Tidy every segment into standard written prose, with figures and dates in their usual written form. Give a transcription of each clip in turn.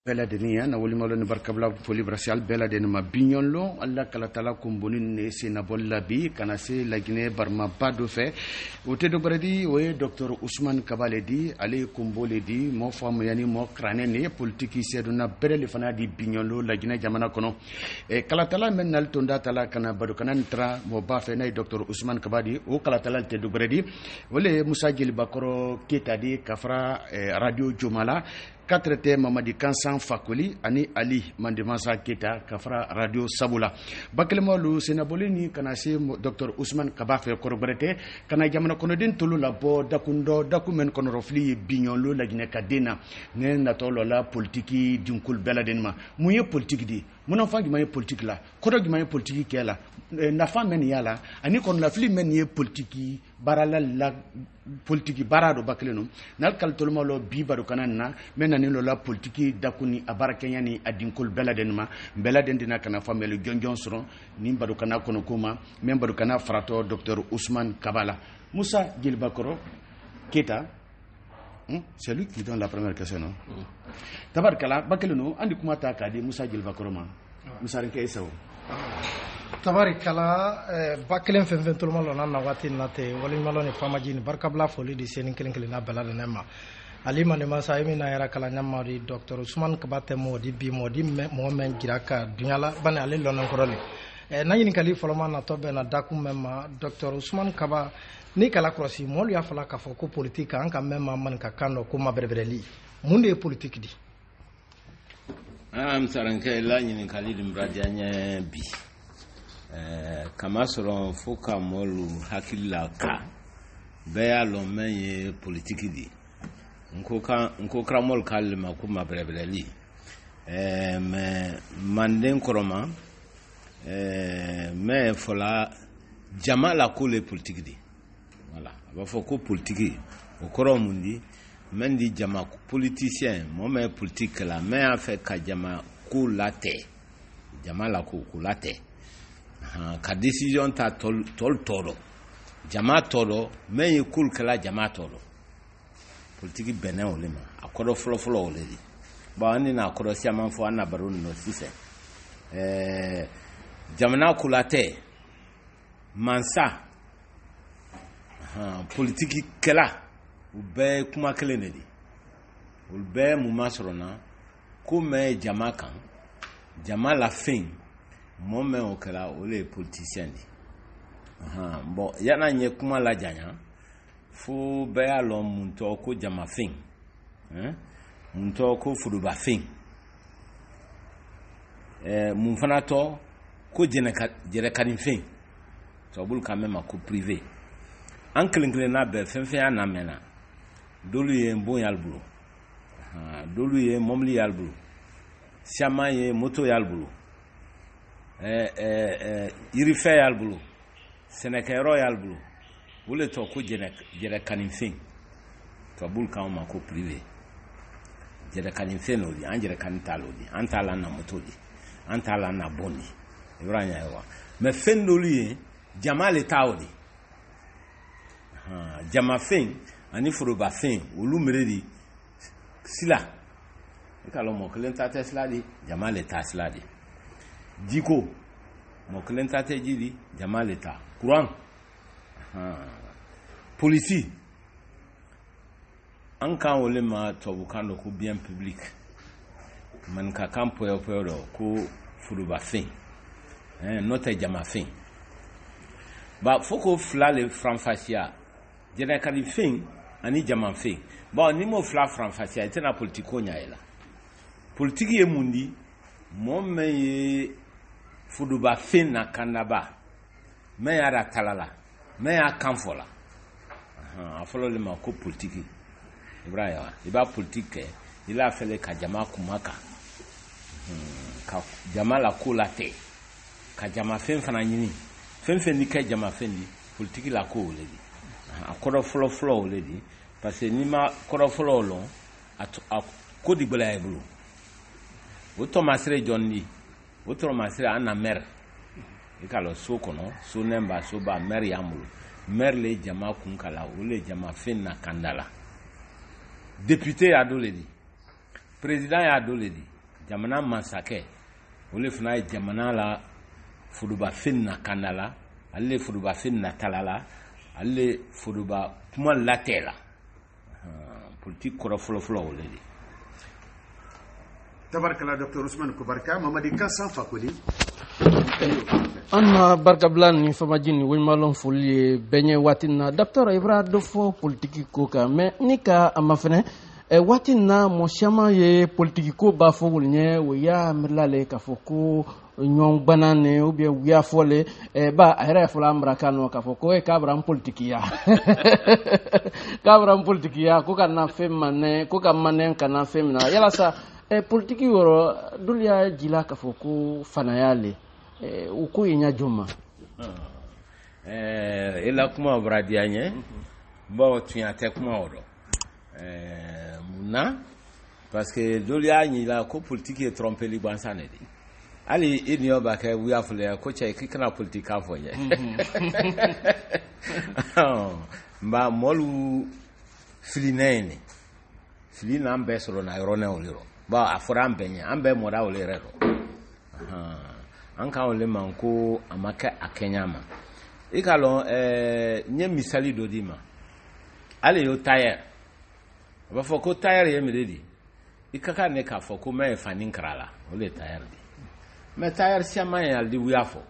bela deniya na woli malo ni barkabla foli brasial bela den ma bignolo alla kala tala kumboni ne sena bolla bi kana se lagine barma bado fe wote do bredi we dr Ousmane Kabale di ale kumbole di mo fam yani mo krane ne politique seduna berele fana di bignolo lagine jamana kono e kala tala men nal tonda tala kana bado kana ntra mo ba fe nay dr Ousmane Kabadi o kala tala te do bredi wole Moussa Djili Bakoro Keita di kafra radio Jomala 4T Mamadi Kansan Fakoli ani Ali Mandemansa Keita kafra radio Sabula bakelmolu senabolini kana se dr Ousmane Kabafe korobrete kana jamana kono den tolu la bo dakundo dokumen kono rofli bignolo la gine kadena ne na tolo la politiki dinkul beladenma muye politique di mona fa gimaye politique la kodo gimaye politique kela na fa men yala ani kono la fli men ye politiki barala la politiki barado bakeleno nal kal tolma lo bibado kanana menani lo la politiki dakuni abarakenya ni adinkul beladenma beladen dina kana famelu jonjon soro ni bado kana kono kuma men bado kana frato dr Ousmane Kabala Moussa Djili Bakoro Keita c'est lui qui donne la première question non tabarkala bakeleno andi kuma ta kadi Moussa Djili Bakoro ma Moussa Renke Isaw tabarikala bakelen fen tolma lo na wati nate wali malo ni famaji ni barkabla foli di senin kelen kelen na balade nema ali mane masa yemi na yara kala nyamma di dr Ousmane Kabate modi bi modi mo men giraka dunyala bane ali lonan korole na yini kali foloma na tobe na dakum memma dr Ousmane Kaba ni kala krosi mol ya fala ka foko politique an kam memma man ka kando ko mabrebreli munde politique di am saranke la yini kali dum radianya bi kama sɔrɔ fo ka mɔlu hakili la ka bɛɛ y'a lɔn mɛn ye politiki di nko karamɔlu k'ale ma ko mabɛrɛbɛrɛli mɛ manden kɔrɔma mɛ fɔla jama la ko le politiki di voilà a b'a fɔ ko politiki o kɔrɔ mun di mɛ di jama politicien mɔgɔ mɛ politiki la mɛ y'a fɛ ka jama ko latɛ jama la ko latɛ ka décision ta tol toro jama toro men ye kul kala jama toro politique benin o lema akodo folo o ledi ba ani na akodo siaman fo ana baro no sise jamana kulate mansa politique kala ube kuma kele ne di ube mu masrona ko me jama kan jama la fin mon men o kala o le politicien di bon yana nye kuma la janya fo be alo munto ko jama fin munto ko fuduba fin mun fana to ko jere kanin fin to bul quand même ko privé en klingle na be fen na mena dolu ye bon yalbulo dolu ye momli yalbulo siama ye moto yalbulo yirife yalbulu senekero yalbulu wule to ko jere kaninfin to bul kan ma ko privé jere kaninfin odi an jere kanitalo di an tala na motodi an tala na bondi ibranya yawa me fendoli jama le taodi jama fin ani furuba fin ulu meredi sila ikalo mo klenta tesla di jama le tasla di Diko mo klenta te jiri jama leta courant police an kan wole ma to bukando ko bien public man ka campo yo ko furuba fin nota jama fin ba foko flale franfacia jena kali fin ani jama fin ba ni mo fla franfacia tena politiko nyaela politiki e mundi mo me fuduba fin na kanaba me yara talala me ya kanfola afolo le ma ko politiki ibrahima iba politike ila fele ka jama kumaka ka jama la kulate ka jama fin fana nyini fin ni ka jama fin di politiki la ko ledi akoro flo ledi parce que ni ma koro flo lo ko di bela ebulu o Thomasre Johnny o Thomasre ana mer ikalo so kono so nemba so ba mer yamulu mer le jama kunkala o le jama fin na kandala député ya doledi président ya doledi jamana masakɛ ole fana ye jamana la furubafin na kanda la ale furubafin na talala ale furuba kuma latɛ la politique kɔrɔ fɔlɔ ole de tabarkala Dr. Ousmane Kubarka Mamadi Kassan Fakoli anna barkabla ni famaji ni wonymalon foli benye watina Dr. Ibra dofo politique ko ka mais ni ka amafene watina mo chama ye politique ko ba fo wolnye wo ya mirlale ka foko ñong banane ou bien wiya fole ba ahira fola amrakano ka foko ka bram politique ya ka bram politique ya ko kana femane ko ka manen kana femna yala sa politique woro dulia jila ka foko fanayale uko yenya juma ila kuma bradianye bo tuya te kuma woro muna parce que dulia ni la ko politique est tromper li bansane di ali inyo ba ka wiya fule ko che kikana politique ka foye ba molu filinene filina ambe solo na yoro ne oliro ba afura ambenye ambe moda olirero anka ole manko amaka akenyama ikalo nye misali dodima ale yo tire ba foko tire ye mededi ikaka ne ka foko me fanin krala ole tire di me tire siama ya di wiafo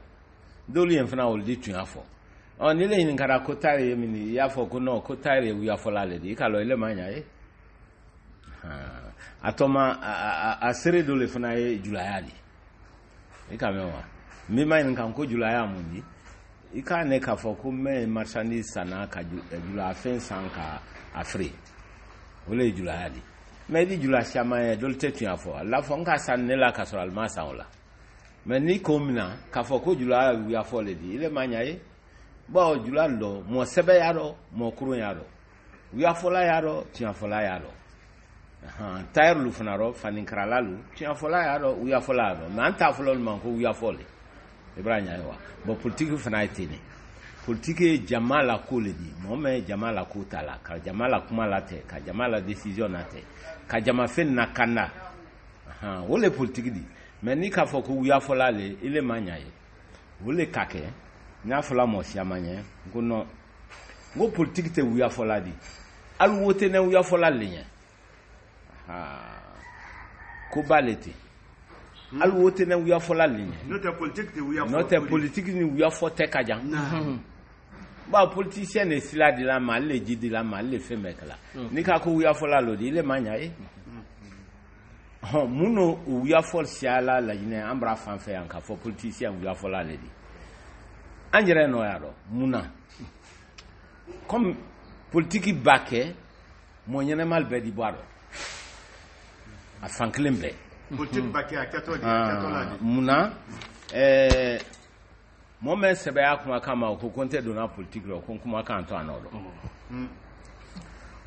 doli en fana ole di tuafo on ile ni kara ko tire ye mini ya foko no ko tire ye wiafo la le di ikalo ile manya atoma a sere dole fana ye julayali ikamewa mima nkan ko julaya mundi ika ne ka foko me marchandise sana ka jula fin sanka afri ole julayali me di jula chama dole tetu afo la fo nka san ne la ka so alma sanla me ni komina ka foko julaya wi afo le di ile manyaye bo jula lo mo sebe yaro mo kuru yaro wi afo la yaro ti afo la yaro tayar lu fanaro fanin kralalu ti afola yaro uya fola yaro man ta fola man ko uya fole ibrahima yawa bo politique fana itene politique jamala ko le di mo me jamala ko tala ka jamala kuma late ka jamala decision nate ka jama fen na kana wole politique di mais ni ka foko uya fola le ile manyaye wole kake nya fola mo siamanye ngono ngo politique te uya fola di alu wote ne uya fola le nya ko balete al wote na wiya fola ligne note politique ni wiya fote kajan ba politicien ne sila di la mal le di la mal le fe mekla ni ka ko wiya fola lo di le manya muno wiya for siala la ine ambra fanfe an ka fo politicien wiya fola le di anjere no yaro muna comme politique baké mo nyene mal be di boaro a fanklembe politique baké a katoli muna mo men sebe akuma kama ko konte do na politique ro ko kuma kan to anolo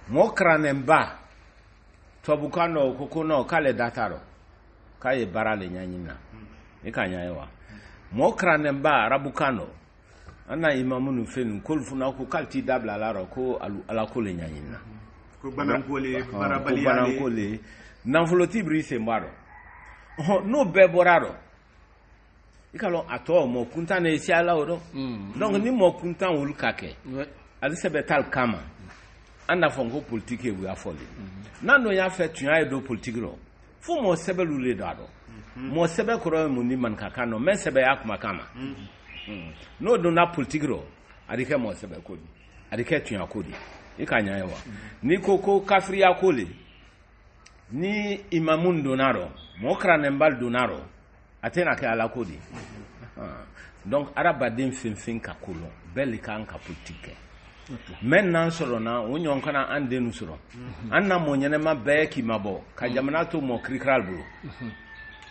mo kranemba to bukano ko kono kale dataro kaye barale nyanyina e kanyaewa mo kranemba rabukano ana imamunu fenu kolfuna ko kalti dabla laro ko ala ko le nyanyina ko banankole barabali nanfolo tibri se mbaro no beboraro ikalo ato mo kunta na esi ala odo donc ni mo kunta wul kake ali se betal kama anda fongo politique wi afole nando ya fe tuya do politique ro fu mo sebelu le dado mo sebe koro mo ni man kaka no men sebe akuma kama no do na politique ro adike mo sebe kodi adike tuya kodi ikanya yawa ni koko kafri akole ni imamun donaro mokra nembal donaro atena ke ala kodi donc araba den fin ka kolon bel kan ka politique maintenant solo na wonyon kana ande nu solo anna mo nyene ma be ki mabo ka jamana to mo krikral bro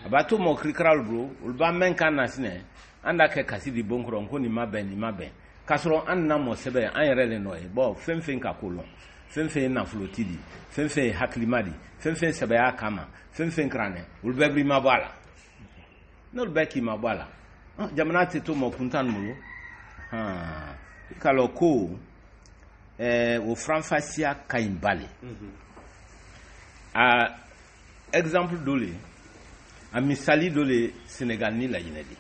abato mo krikral bro ulba men kana sine anda ke kasidi bonkro nko ni mabe kasoro anna mo sebe an yere no e bo fin ka kolon fin na flotidi fin haklimadi fin sebe akama fin krane ulbebri mabala no beki mabala jamana to mo kuntan mulo kaloko o franfasia kaimbale exemple dole a misali dɔ le Senegal ni laginɛ de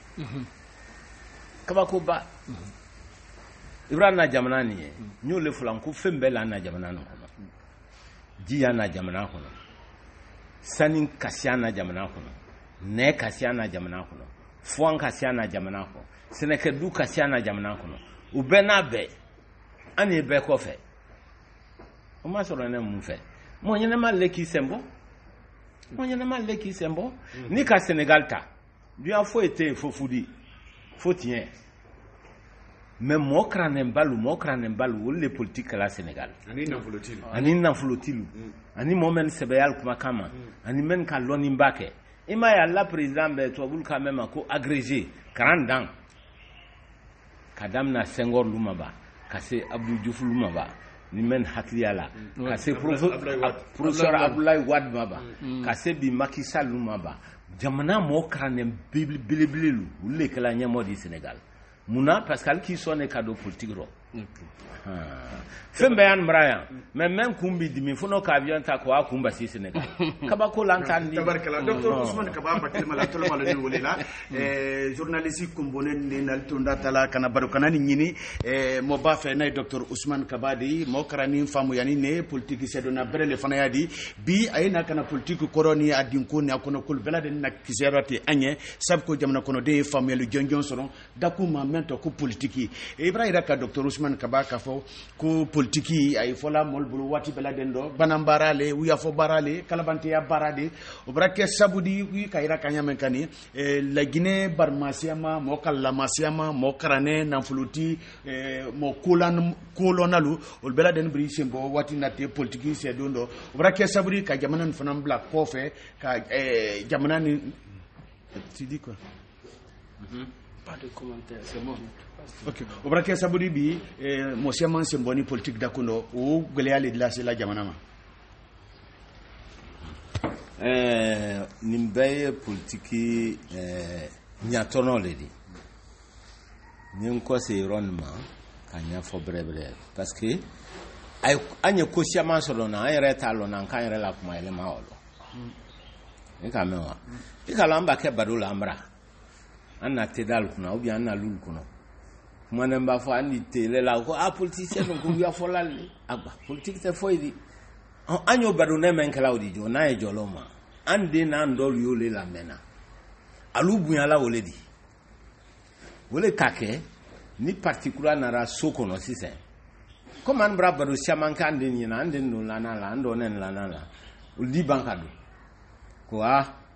kabako ba ibra na jamana ni ye n y'o le fɔla ko fɛn bɛɛ la na jamana nin kɔnɔ ji y'a na jamana kɔnɔ sani kasiya na jamana kɔnɔ nɛ kasiya na jamana kɔnɔ fuwan kasiya na jamana kɔnɔ sɛnɛkɛdu kasiya na jamana kɔnɔ u bɛɛ n'a bɛɛ an ye bɛɛ kɔfɛ o ma sɔrɔ ne mun fɛ mɔgɔ ɲɛnɛma le k'i sen bɔ mɔgɔ ɲɛnɛma le k'i sen bɔ ni ka Senegal ta duyan foyi tɛ yen fo fudi fo tiɲɛ mais mɔgɔ karanen balu olu le politique kɛla Senegal ani nafolotilu ani mɔgɔ min sɛbɛya kumakan ma ani min ka lɔnniba kɛ i m'a ye ala président bɛ tubabulu ka mɛn ma ko agrégé karan dan ka daminɛ Senghor lu ma ba ka se Abdou Diouf lu ma ba ni men hakiliya la ka se professeur Abdoulaye Wade ma ba ka se bi Macky Sall lu ma ba jamana mɔgɔ karanen belebelelu olu le kɛla ɲɛmɔgɔ di Senegal munna parce que hali k'i sɔn ka don politique rɔ fɛn bɛɛ y'an mara yan mais même kun bi dimi fo n'o ka avion ta ko a kun basi Senegal kabako la t'an di tabarikala docteur Ousmane Kaba Bakelema la toloma le wele la journaliste component ni nal tunda tala kana baro kana ni nyini mo ba fe nay docteur Ousmane Kaba di mo karani famu yani ne politique se dona brele fana yadi bi ayina kana politique koroni adin ko ne akono kul belade na kiserati anye sab ko jamna kono de famu yelu jonjon soron dakuma mento ko politique ibrahima ka docteur Ousmane Kaba ka fo ko politique ay fola mol bulu wati beladen do banambarale wiya fo barale kalabante ya barade o brake sabudi wi kayra kanyamen kani la Guinée barmasiama mo kallamasiama mo karane nanfuluti mo kolonalu o beladen bri sembo wati nate politique se dondo o brake sabudi ka jamana fanam bla kofe ka jamana ni tu dis quoi pas de commentaire c'est bon. Ok, o bra ke sabudi bi mo siaman semboni politique dakundo o geleale de la jamana ma nin bɛɛ ye politique ɲatɔnɔ le di ni n kɔ se yɔrɔ nin ma ka ɲɛfɔ bɛrɛbɛrɛ parce que an ye ko siaman sɔrɔ na an yɛrɛ t'a lɔn na an k'an yɛrɛ la kuma yɛlɛma o lɔ i ka mɛn wa i ka la an b'a kɛ baro la an bara an na tedal kunna ou bien an na lulu kɔnɔ kuma ne b'a fɔ an ni tele la ko politicien ko ya fɔ la le agba politique tɛ foyi di an y'o baro ne men kɛla o di jɔ n'a ye jɔlɔ ma an den n'an dɔlu y'o le lamɛnna alu bonyala o le di o le ka kɛ ni parti kura nara so kɔnɔ sisan comme an bɔra baro caman kɛ an den ɲɛna an den don lana la an dɔnnen lana la o di ban ka don ko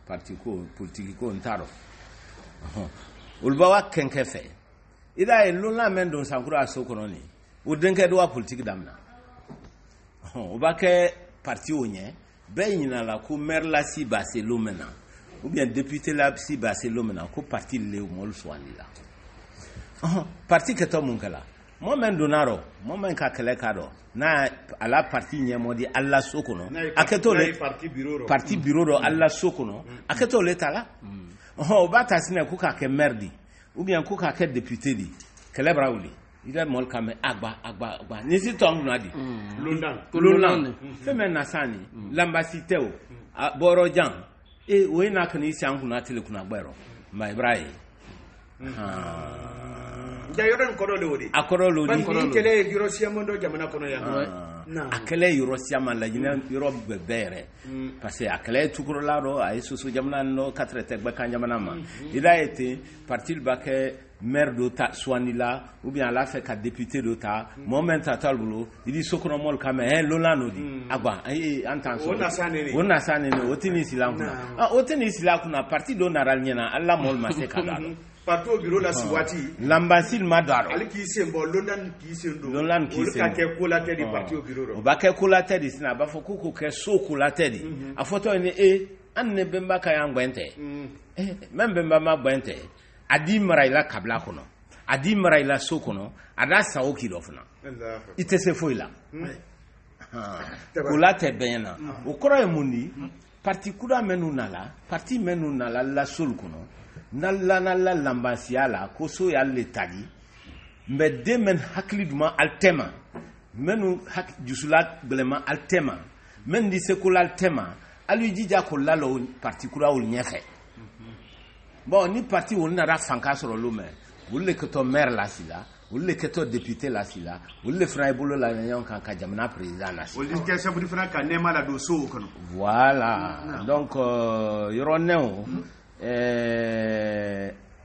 parti ko politique ko n t'a dɔn olu b'a wa kɛnkɛ fɛ ida ye lona men don sankura so kɔnɔ ni o denkɛ do wa politique damina o b'a kɛ parti o ɲɛ bɛɛ ɲina la ko maire la si b'a se lomena ou bien député la si b'a se lomena ko parti le mol soandi la parti kɛtɔ mun kɛla mɔ men donna rɔ mɔ men ka kɛlɛ ka dɔ n'a ala parti ɲɛmɔ di ala so kɔnɔ a kɛtɔ le parti bureau dɔ ala so kɔnɔ a kɛtɔ le ta la o b'a ta sinɛ ko k'a kɛ maire di ou bien ko k'a kɛ député di kɛlɛ bara wuli i ka mɔl ka mɛ agba ni si tɔn kunna di londan fɛn bɛ na san ni lambasi tɛ o bɔrɔ jan o ye n'a ka n'i san kunna tele kunna gbɛrɔ mɛ i b'a ye yɔrɔ in kɔrɔ le o de a kɔrɔ lo di ni kɛlɛ ye yɔrɔ siaman dɔ jamana kɔnɔ yan a kɛlɛ yɔrɔ siaman Laginɛ yɔrɔ bɛɛ yɛrɛ parce que a kɛlɛ ye Tukɔrɔla dɔ a ye soso jamana dɔ 4 tɛ gbɛkan jamana ma i da ye ten parti b'a kɛ maire dɔ ta suwandi la ou bien ala fɛ ka député dɔ ta mɔgɔ min ta t'ale bolo i di sokɔnɔmɔli ka mɛ lolan n'o di agba an t'an sɔrɔ o nasa nene o tɛ nin sila kunna o tɛ nin sila kunna parti dɔ nara ɲɛna ala mɔli ma se ka da dɔn parti o bureau la si waati lambasil ma da dɔn ale k'i sen bɔ londan k'i sen don olu ka kɛ kolatɛ di parti o bureau o b'a kɛ kolatɛ di sisan a b'a fɔ ko k'o kɛ so kolatɛ di a fɔtɔ ye ni an ne bɛnba ka y'an gbɛn tɛ mɛ bɛnba ma gbɛn tɛ a di mara i la kabila kɔnɔ a di mara i la so kɔnɔ a da sago k'i dɔ fana i tɛ se foyi la kola tɛ bɛn na o kɔrɔ ye mun di parti kura minnu nala parti minnu nala la solu kɔnɔ n'ala lambasiya la ko so y'ale tagi mɛ den mɛ hakili duman ali tɛ ma minnu jusula gbɛlɛma ali tɛ ma minnu di se ko la ali tɛ ma ali jija ko la la parti kura olu ɲɛfɛ bon ni parti on na fanka soro lume wulle ke to maire la sila wulle ke to député la sila wulle fra bolo la nyon kan ka jamana président la sila wulle ke sabu fra ka nema la do so kono voilà donc yoro new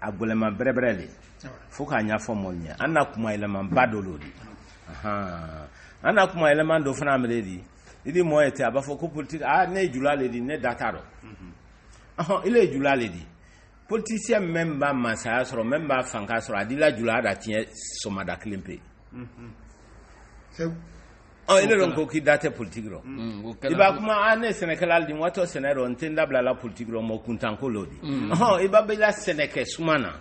agolema brebrele foka nya fomonya ana kuma eleman badolodi ana kuma eleman do fana meledi idi moyete abafo ko politique ne julale di ne dataro ile julale di politicien même ba masaya soro même ba fanka soro adila julada tie somada klimpe ile ronko ki date politique ro iba kuma ne Sénégal di moto Sénégal ntenda bla la politique ro mo kuntanko lodi iba bela Sénégal sumana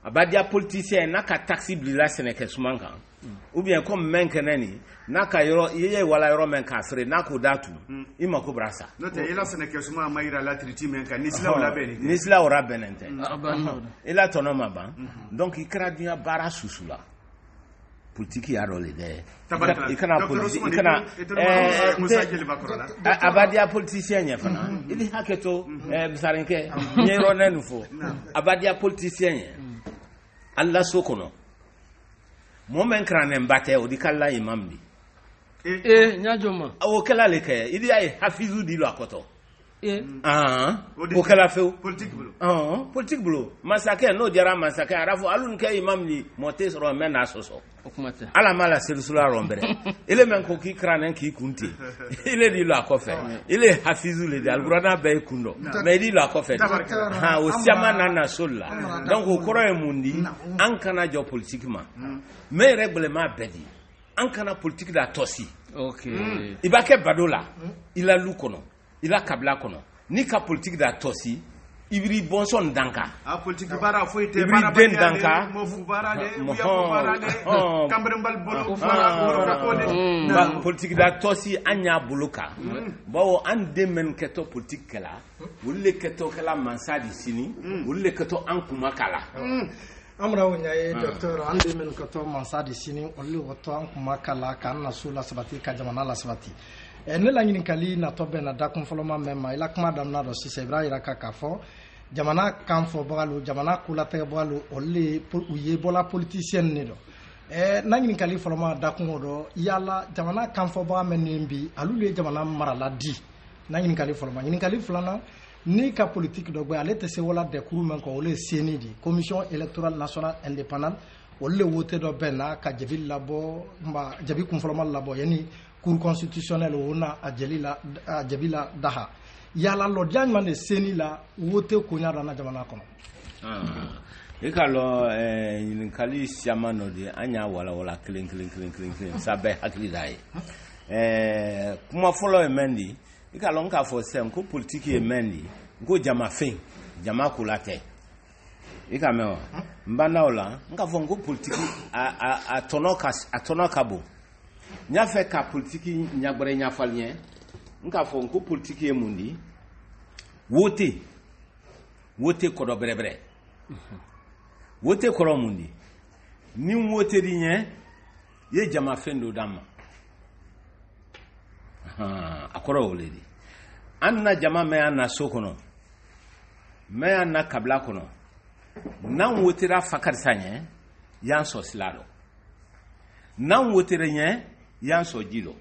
abadia politicien naka taxi bla Sénégal sumanka ou bien comme menkeneni naka yoro yeye wala yoro menka fere nako datu imako brasa note ila Sénégal suma mayira la triti menka nisla wala beni nisla ora benente ila tonoma ba donc ikra dia bara susula politique ya role de ikana politique ikana abadia politicien ya fana ili haketo bisarenke nyero nenufo abadia politicien alla sokono momen krane mbate o dikalla imambi nyajoma o kala leke idi ay hafizu di lo akoto o kala feu politique blo masake no jara masake arafu alun ke imamni motes ro mena soso okumata ala mala sersula rombere ile men ko ki krane ki kunti ile di lo akofe ile hafizu le dal brana be kundo me di lo akofe o siama nana solla donc o koro e mundi an kana jo politique ma mais règlement bedi an kana politique da tosi okay ibake badola ila lukono ila kabla kono ni ka politique da tosi ibri bonson danka politique bara foite bara danka mo fu bara de uya fu bara de kambre mbal bolo bara ko de politique da tosi anya buluka bawo an demen keto politique kala wulle keto kala mansadi sini wulle keto an kuma kala amra wonya docteur ande men ko to mansadi sini olli woto an kuma kala kan na sula sabati ka jamana la sabati ne la ngini kali na tobe na dakum foloma mema ila kuma damna do si sebra ira ka fo jamana kan fo balu jamana kula te balu olli uye bola politicien ne do na ngini kali foloma dakum do yalla jamana kan fo ba men mbi alule jamana marala di na ngini kali foloma ngini kali fulana ni ka politique do gbe ale te se wala de kuru men ko ole seni di commission électorale nationale indépendante ole wote do bena ka jabil labo mba jabi kum foloma labo yani cour constitutionnelle wona a jabila daha yala lo diagman de seni la wote ko nyaada na jamana kono ikalo yin kali siamano de anya wala clean sabe hakli dai kuma follow emendi ikalo nka fo sem ko politique emendi ko jama fin jama kulate ikamewa mbana ola nka fo ko politique a tonoka bo nya fe ka politique nyagbere nya falien nka fo ko politique emundi wote kodo brebre wote koro mundi ni wote di nye ye jama fendo dama akoro oledi anna jama me anna sokono me anna kabla kono nan wote ra fakar sanye yan so silalo nan wote re nye yan so jilo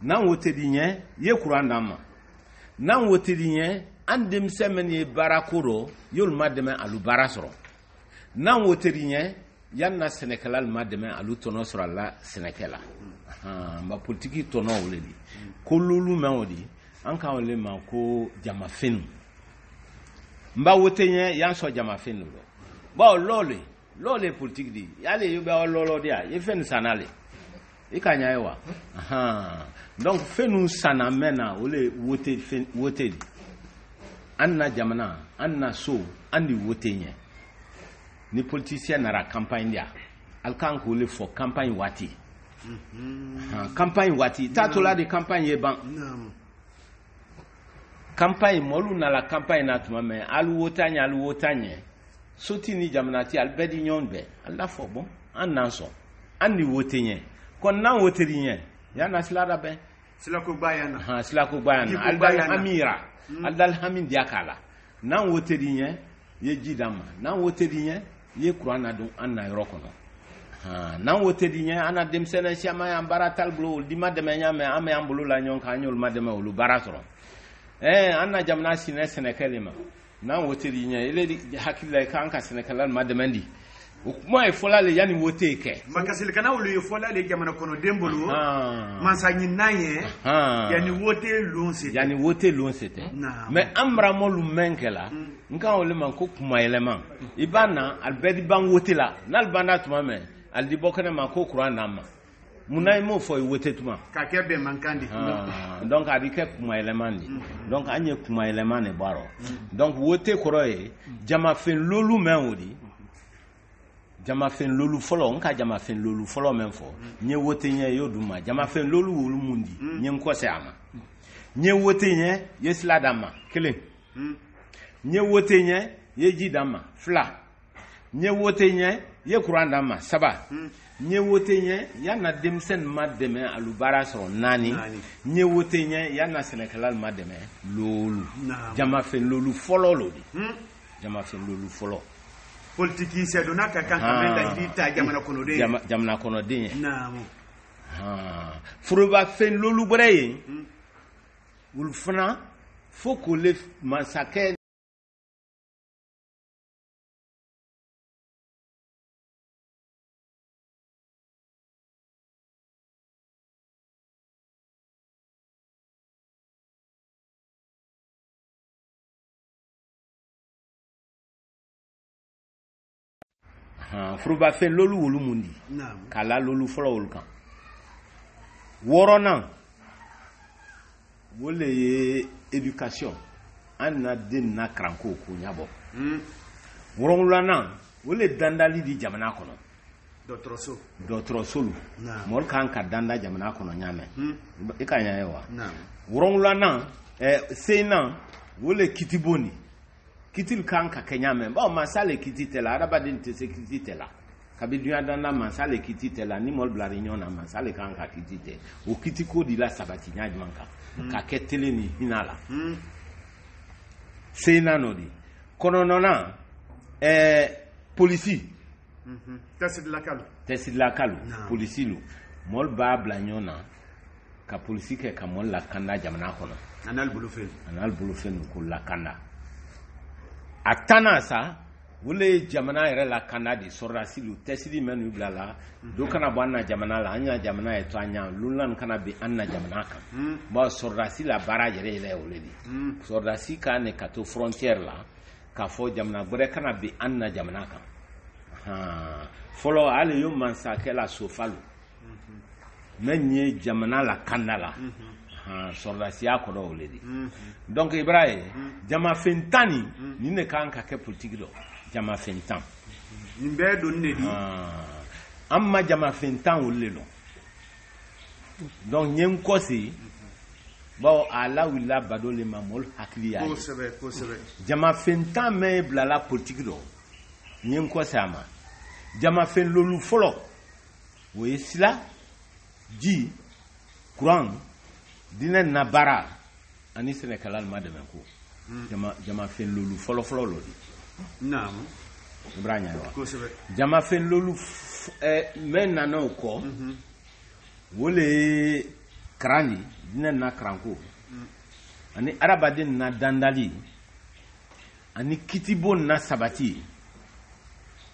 nan wote di nye ye kuran dama nan wote di nye andem semeni barakoro yol mademe alu barasoro nan wote di nye yan na Sénégal mademe alu tono sura la Sénégal mba politiki tono oledi ko lulu menodi anka ole ma ko jama fenu mba wote nye yan so jama fenu lo ba lole politiki di yale yobe lolo dia ye fenu sanale ikanya ewa donc fenu sana mena ole wote di anna jamana anna so andi wote nye ni politicien nara campagne dia alkan ko le fo campagne wati campagne wati tatola de campagne yeban campagne molu na la campagne na tuma me alu wotanye soti ni jamana ti albedi nyonbe alla fo bon annanso andi wote nye kon nan wote di nye ya na silada be silako bayana aldal amira aldal hamin diakala n'an wote di ɲɛ ye ji d'a ma n'an wote di ɲɛ ye kuran na don an na yɔrɔ kɔnɔ n'an wote di ɲɛ an na denmisɛnnin siaman y'an baara t'al bolo olu di ma dɛmɛ ɲa mɛ an bɛ an bolo la ɲɔgɔn kan an y'olu ma dɛmɛ olu baara sɔrɔ an na jamana sinɛ sɛnɛkɛ de ma n'an wote di ɲɛ ele hakili la i k'an ka sɛnɛkɛla ma dɛmɛ di o kuma ye fɔla le yani wote kɛ makasilikana olu ye fɔla le jamana kɔnɔden bolo mansa ɲinan ye yani wote lon c'était mais an maramolu mɛn kɛla n kan olu ma ko kuma yɛlɛma i b'a na ali bɛɛ di ban wote la n'ali banna tuma mɛn ali di bɔ kɛnɛ ma ko kuran d'an ma munna i m'o fɔ i wote tuma ka kɛ bɛn mankan de donc a bɛ kɛ kuma yɛlɛma de donc an ye kuma yɛlɛma de b'a rɔ donc wote kɔrɔ ye jamafɛn lolu mɛn o de jamafɛn lolu fɔlɔ n ka jamafɛn lolu fɔlɔ mɛn fɔ n ye wote ɲɛ y'o d'u ma jamafɛn lolu wolu mun di n ye n kɔsɛ a ma n ye wote ɲɛ ye sila d'a ma 1 n ye wote ɲɛ ye ji d'a ma 2 n ye wote ɲɛ ye kuran d'a ma 3 n ye wote ɲɛ yanna denmisɛnnin ma dɛmɛ alu baara sɔrɔ 4 n ye wote ɲɛ yanna sɛnɛkɛla ma dɛmɛ lolu jamafɛn lolu fɔlɔ lo de jamafɛn lolu fɔlɔ politique c'est donna ka kan kamenda idita jamana kɔnɔden ye naamu foroba fɛn lolu bɔra ye olu fana fo ko le masakɛ furubafɛn lolu wolu mun di kala lolu fɔlɔ wolu kan 6nan wole ye éducation an na den na karanko ko ɲabɔ 7nan wole dandali di jamana kɔnɔ dɔtɔrɔsolu mɔri kan ka danda jamana kɔnɔ ɲamɛ i ka ɲa ye wa 7nan 6nan wole kitiboni kitil kan ka kenya men ba masale kiti tela arabaden te se kiti tela kabi dunya dana masale kiti tela ni mol blari nyona masale kan ka kiti te o kiti ko di la sabati nyaji manka ka ketele ni hinala sena no di kono nona police test la kalu police lu mol ba bla nyona ka police ke ka mol la kanda jamana kono anal bulu fen ko la kanda atana sa wole jamana yɛrɛ la kanda de sɔrɔdasilu tɛsiri mɛnu bila la do kana bɔ an na jamana la an ya jamana ye to an ɲa lunlan kana bi an na jamana kan bon sɔrɔdasi la baara yɛrɛ yɛrɛ o le de sɔrɔdasi ka ne ka to frontière la k'a fɔ jamana wɛrɛ kana bi an na jamana kan fɔlɔ hali yo mansakɛ la sofalu mɛ ye jamana la kanda la sɔrɔdasiya kɔrɔ o le de donc i b'a ye jamafɛn tan nin de kan ka kɛ politique dɔ jamafɛn tan nin bɛɛ doni de di an ma jamafɛn tan olu le dɔn donc n ye n kɔse bawo a lawulila bado le ma mɔlu hakili y'a ye kosɛbɛ jamafɛn tan mɛ bilala politique dɔ n ye n kɔse a ma jamafɛn lolu fɔlɔ o ye sila ji kuran dinɛ na baara ani sɛnɛkɛla ma dɛmɛ ko jamafɛn lolu fɔlɔ lo di naamu i b'a ɲa wa kosɛbɛ jamafɛn lolu mɛ nana o kɔ o le ye karan di dinɛ na karanko ani adamaden na dandali ani kitibo na sabati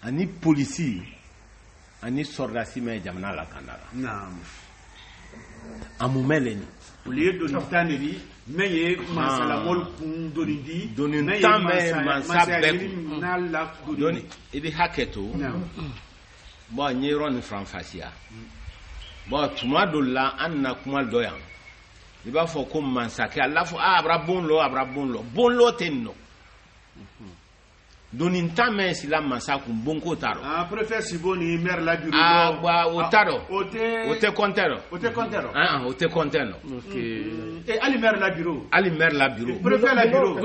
ani polisi ani sɔrɔdasi mɛ jamana la kanda la naamu a mun mɛ le ni olu ye doni tan de di mɛ ye mansalamɔlu kun doni di doni tan mɛ mansa bɛɛ kun doni i bɛ hakɛ to bon n ye yɔrɔ ni faranfasiya bon tuma dɔ la an na kuma dɔ yan i b'a fɔ ko mansakɛ a la fɔ a bara bon lo tɛ nin nɔ doni tan mɛ sila mansa kun bonko t'a rɔ préfet Sibo ni maire la bureau o t'a rɔ o tɛ compter rɔ o tɛ compter rɔ hali maire la bureau préfet la bureau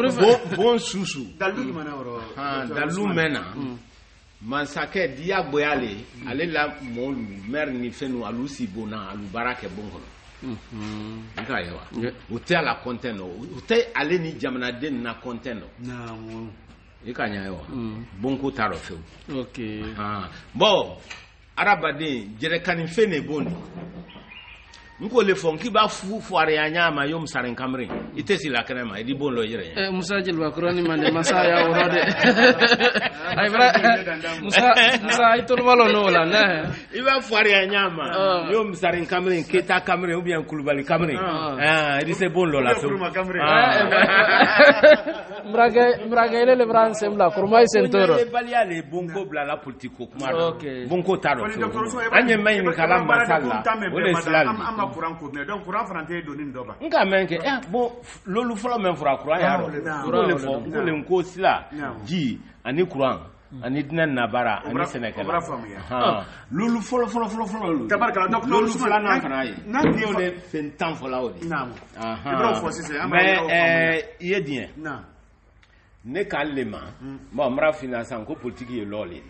bon susu dalu mɛn na mansakɛ diyagoya le ale la mɔlu maire ni fɛn alu si bon na alu baara kɛ bon kɔnɔ nka ye wa o tɛ ala content no o tɛ ale ni jamanaden na content no i ka ɲa ye wa bonko t'a rɔ fewu ok bon arabaden jɛrɛkani fɛn de b'o n ko le fɔ k'i b'a fuwari a ɲa ma yo musarin kamri i tɛ si la kɛnɛ ma i di bon lɔ yɛrɛ ye musa jeliba kurani man de masa ya woro de musa i tolubalo n'o la ne i b'a fuwari a ɲa ma yo musarin kamri keta kamri ou bien kulubali kamri i di se bon lɔ la fewu mbrage ele le bran semla kurmai sentoro le baliya le bonko bila la politique ko kuma bonko t'a rɔ fewu an ye maɲi min kala masala o le silali kuran ko mais donc kuran fana tɛ doni dɔ ba nka men ke bon lolu fɔlɔ men fura kuran ya ro le fɔ ko le ko sila ji ani kuran ani dinɛ nabara ani sɛnɛkɛla lolu fɔlɔ tabaraka donc lolu fila nan kana ye n'o le fɛn tan fɔla o de mais i ye diɲɛ ne ka lema bon mara finançant ko politique ye lɔle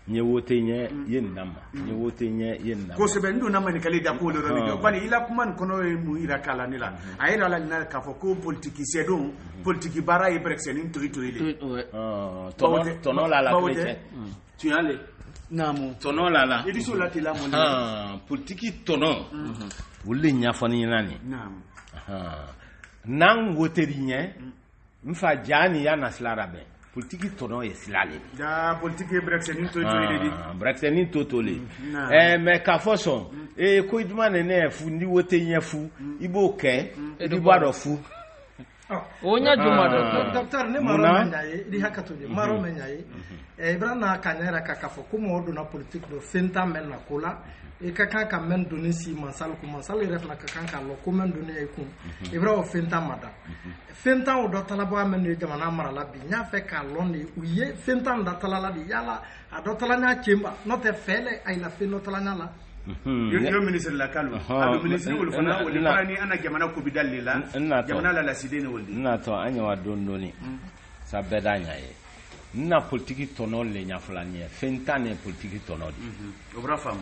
nye wote nye yendama nye wote nye yendama ko sebe ndo na mani kale da ko le rami bani ila kuma kono e mu ira kala ni la ayira la na ka fo ko politique sedon politique bara e brexit ni tori le tono la chrétien tu allais namu tono la e diso la tela mo politique tono wulle nya fani nani namu nan woteri nye mfa jani ya naslarabe politique tono e silale da politique brexit ni totoli brexit ni totoli mais ka foson ko iduma ne fu ndi wote nya fu ibo ke di bado fu o nya juma docteur ne maro menyaye di hakato di maro menyaye ibrana kanyera kakafo kuma odo na politique do fenta men na kola e kakan ka men doni si mansal ko mansal refna kakan ka lo ko men doni e kun ibra o fenta mada fenta o do talabo amen e jamana marala bi nya fe ka loni uye fenta nda talala di yala a do talanya chemba no te fele ay la fe no talanya la yo ministre la kalu ado ministre wol fana wol parani ana jamana ko bidalle la jamana la sidene woldi na to anya wa dondoni sa bedanya ye na politique tono le nya fulani fenta ne politique tono di obra fam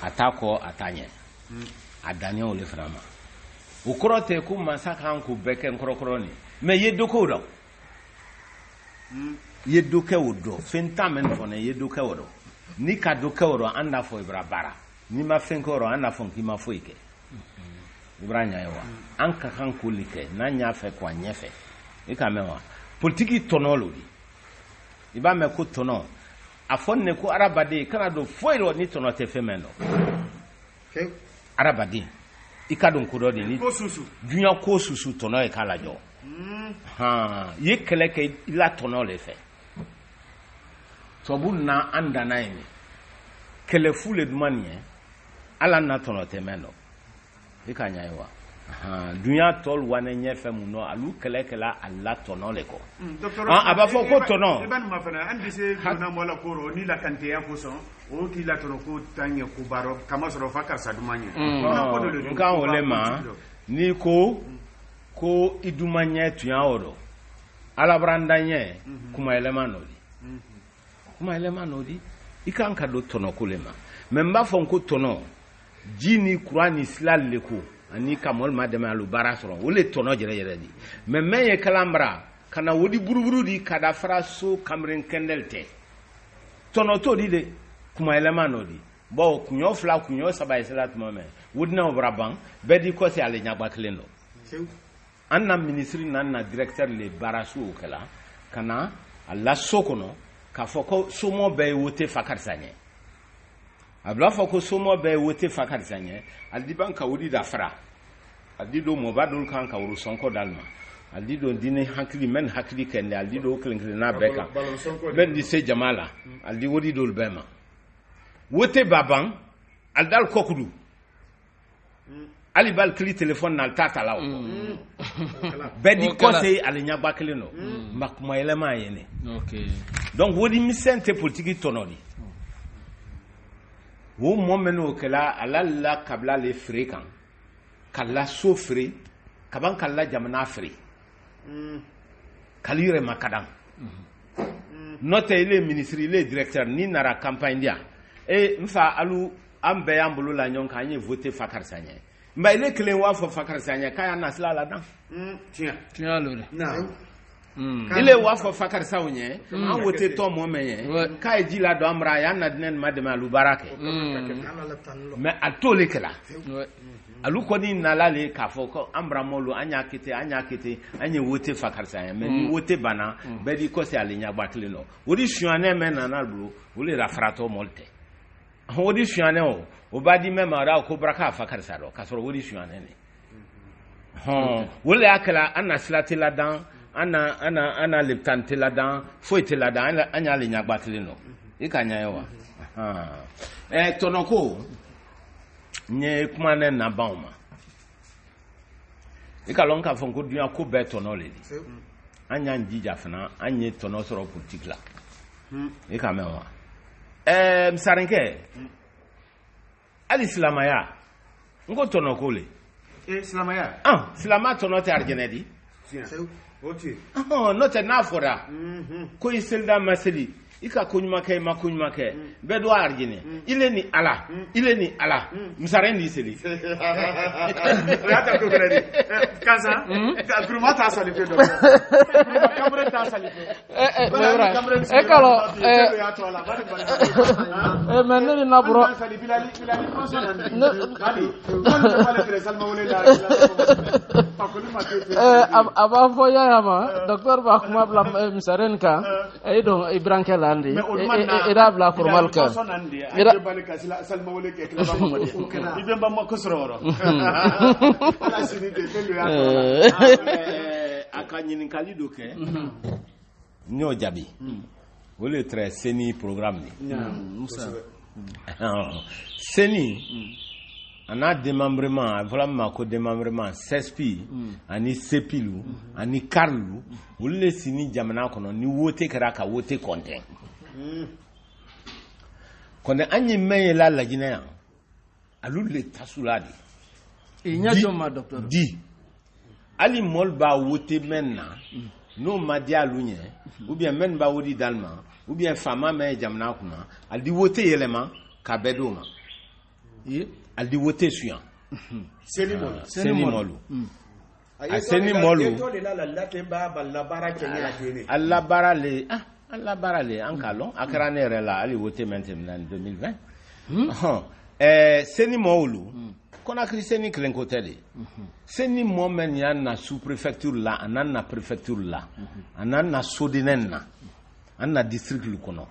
atako atanye adanye ole frama ukorote ku masaka nku beke nkorokoro ni me yedoko do yedoke wodo fenta men fone yedoke wodo ni ka doke wodo anda fo ibrabara ni ma fenkoro anda fo ki ma fo ike ibranya yawa anka kan kulike na nya fe kwa nyefe ika mewa politiki tonolo di iba me ko tono afonne ko arabade kana do foiro ni tono te femeno arabade ikadon ko do ni ko susu dunya ko susu tono e kala jo ye kele ke ila tono le fe to bunna anda naimi kele fule dumanie ala na tono te meno ikanya yewa dunya tol wane nyefe muno alu kele kala alla tono le ko aba fo ko tono ban ma fana andi se dona mola ko ni la kante ya ko son o ki la tono ko tanye ko baro kama soro fakar sadumanye nka ole ma ni ko idumanye tuya oro ala brandanye kuma elemano di ikanka do tono ko le ma memba fo ko tono jini qur'ani silal le ko ani kamol madama alu barasoro wole tono jere di meye kalambra kana wodi buruburu di kada fraso kamren kendelte tono to di de kuma elemano di bo kunyo fla kunyo saba islat mame wodna obraban bedi ko se ale nyagba klendo anna ministry nanna directeur le barasu kala kana alla sokono ka foko somo be wote fakarsanye abla foko somo be wote fakarsanye aldiban ka wodi da fra aldido mo badul kan ka wuru sonko dalma aldido dine hakli men hakli kende aldido klinkli na beka ben di se jamala aldi wodi dol bema wote baban aldal kokudu ali bal kli telephone na tata lawo bedi conseil ali nyagba klino makuma elema yene okay donc wodi misente politique tonodi wo momeno kala alalla kabla le frekan kala sofre kaban kala jamana fre kalire makadam note ile ministre ile directeur ni nara campagne dia e mfa alu ambe ambulu la nyon kanye voter fakar sanye mais ile kelen wa fɔ Fakari Sagna k'a na sila la dan tiɲɛ lo de ile wa fɔ Fakari Sagna an wote tɔ mɔ mɛ ye k'a ye ji la don amra ya na dinɛ ma dɛmɛ alu baara kɛ mais a to le kɛla alu kɔni nala le k'a fɔ ko amra mɔlu an y'a kete an ye wote Fakari Sagna mais ni wote banna bɛɛ di kɔsi ale ɲagba kelen lɔ o di suɲanɛ mɛ nana bolo o le la faratɔ mɔli tɛ o di suɲanɛ o b'a di mɛ ma ko baraka Fakari Sagna k'a sɔrɔ o di suɲanɛ ne o le y'a kɛla an na sila tɛ ladan an na leptan tɛ ladan foyi tɛ ladan an y'ale ɲagba kelen lɔ i ka ɲa ye wa tɔnɔ ko n ye kuma ne na ban o ma i ka lɔn k'a fɔ ko dunuya ko bɛɛ tɔnɔ le di an y'an jija fana an ye tɔnɔ sɔrɔ politique la i ka mɛn wa Misarinkɛ hali silamaya n ko tɔnɔ ko le silamaya silama tɔnɔ tɛ arijinɛ di n'o tɛ n'a fɔra ko i selida ma seli i ka ko ɲuman kɛ i ma ko ɲuman kɛ bɛɛ do arijinɛ ile ni ala Misaren di seli o y'a ta ko gɛrɛ di kansa kuruma t'a sali pe dɔ kamere t'a sali pe e kalo mais ne ni naburo a b'a fɔ yaya ma docteur b'a kuma bila Misaren kan e don Ibrankɛ landi e da bila kurmal kan ira bali ka salma wole ke kila ba mo i be ba mo ko soro ala sini de telu ya aka ɲininkali do kɛ n y'o jaabi o le tɛ seni programme ni seni a n'a démembrement a fɔra min ma ko démembrement CESP ani CEPILu ani CARLu olu le sini jamana kɔnɔ ni wote kɛra ka wote kɔntɛn kɔntɛn an ye mɛn ye la Laginɛ yan alu le tasula de di hali mɔl b'a wote mɛn na n'o ma di alu ɲɛ ou bien mɛn b'a wodi dalima ou bien faama mɛn jamana kunna a di wote yɛlɛma ka bɛɛ d'o ma a di wote suyan seni mɔlu an labaara le an k'a lɔn a kɛra ne yɛrɛ la hali wote mɛn tɛmɛna ni 2020 seni mɔlu Conakry seni kelenko tɛ de seni mɔ mɛn y'a na sous préfecture la a n'an na préfecture la a n'an na Sodinɛn na an na district lu kɔnɔ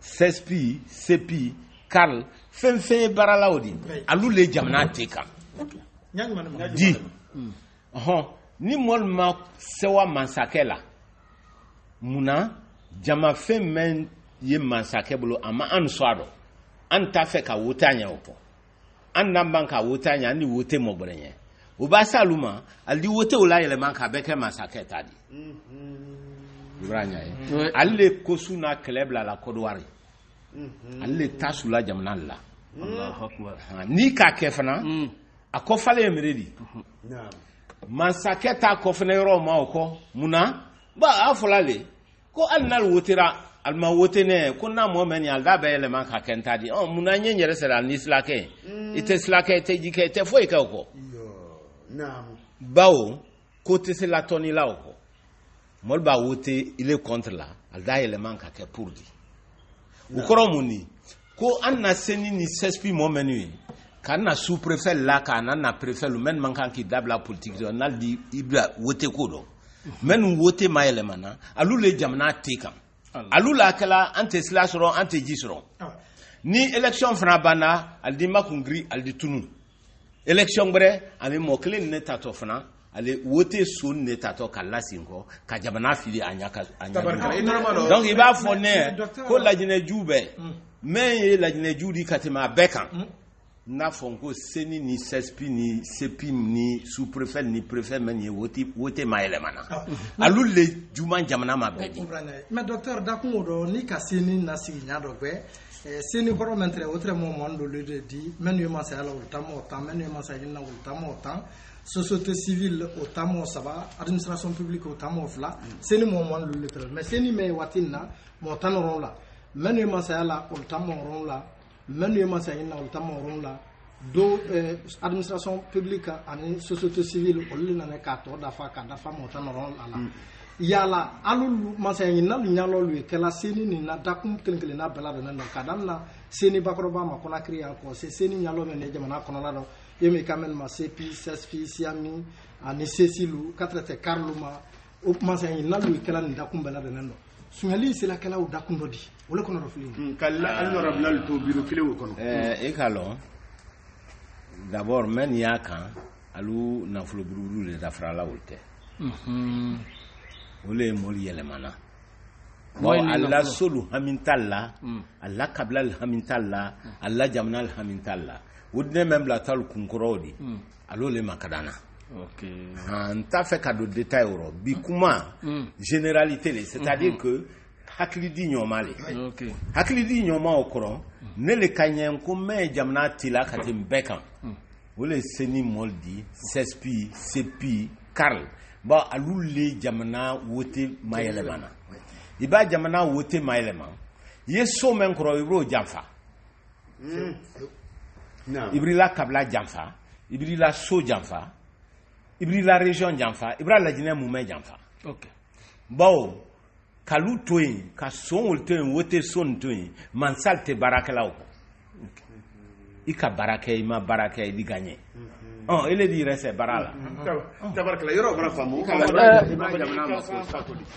CESP CEPI CARL fɛn fɛn ye baaralaw de alu le jamana tɛ kan di ni mɔl ma sewa mansakɛ la munna jama fɛn mɛn ye mansakɛ bolo a ma an sɔn a dɔn an t'a fɛ ka wote a ɲɛ o kɔ an n'an ban ka wote a ɲɛ an ni wote mɔgbɛrɛ ɲɛ o b'a se alu ma ali di wote o la yɛlɛma k'a bɛɛ kɛ mansakɛ ta di i b'a ɲɛ ye ale le kosu n'a kɛlɛ bila la Côte d'Ivoire ale le ta sula jamana la n'i k'a kɛ fana a kɔfalen ye mere di mansakɛ t'a kɔfana yɔrɔ ma o kɔ munna a fɔla le ko hali n'ale wotera ale ma wote ne ko n'a mɔ mɛn nin ale da bɛɛ yɛlɛma ka kɛ n ta di munna n ye n yɛrɛ sɛra ni silakɛ i tɛ silakɛ i tɛ jikɛ i tɛ foyi kɛ o kɔ bawo ko tɛ se la tɔni la o kɔ mɔli b'a wote ile contre la ale da yɛlɛma ka kɛ pour di o kɔrɔ mun ni ko an na seni ni CESP mɔ mɛnu ye k'an na sous préfet la k'an na préfet lu mɛnu man kan k'i dabila politique dɔ n'ale di i bila wote ko dɔn mɛnu wote ma yɛlɛmana alu le jamana tɛ kan alu la kɛla an tɛ sila sɔrɔ an tɛ ji sɔrɔ ni élection fana banna ale di makungiri ale di tunu élection wɛrɛ ale mɔ kelen ne tatɔ fana ale wote so ne tatɔ ka lasegin kɔ ka jamana fili a ɲa donc i b'a fɔ ne ko Laginɛjugu bɛɛ mɛn ye Laginɛjugu di ka tɛmɛ a bɛɛ kan n'a fɔ ko seni ni CESP ni CEPI ni sous préfet ni préfet mɛn ye wote ma yɛlɛmana alu le juma jamana ma bɛɛ di mais docteur dakun o dɔ ni ka seni na sigi ɲa dɔ bɛɛ seni kɔrɔ mɛntɛrɛ o tɛ mɔ mɔni dɔ de di mɛnu ye masaya la o tama o tan mɛnu ye masaya ɲini na o tama o tan société civile o tama o saba administration publique o tama o fila seni mɔ mɔni dɔ de tɛ mais seni mɛ waati nin na mɔ tan nɔrɔ la mɛnu ye masaya la o tama o la mɛnu ye masaya ɲini na o tama o la do administration publique ani société civile olu nana ka to dafa mota noron ala yala alulu masay na nyalo lu kala seni ni na dakum kenkele na bela de na kadam na seni bakroba ma kona kriya ko se seni nyalo me jamana kono la do yemi kamel ma sepi sesfi siami ani sesilu katrete karluma o masay na lu kala ni dakum bela de no sunyali sila kala o dakum do di wala kono do fili kala alno rablal to biro kile wo kono e kalo d'abord men yakan alu na fulo bururu le dafra la wolte ole moli yelemana bon alla solu hamintalla alla kabla hamintalla alla jamnal hamintalla wudne même la tal kunkurodi alo le makadana okay anta fait cadeau détail euro bi kuma généralité c'est-à-dire que haklidi nyomale okay haklidi nyoma okoro ne le kanyen ko me jamna tila katim bekan wole seni moldi sespi sepi karl ba alule jamana wote mayelemana iba jamana wote mayeleman yeso men kro ibro jamfa ibrila kabla jamfa ibrila so jamfa ibrila région jamfa ibra la jine mume jamfa okay bawo kalu toyin ka son wolten wote son toyin mansalte barakela ko ika barake ima barake di gagner il est dit reste barala tabarkala yoro bara famu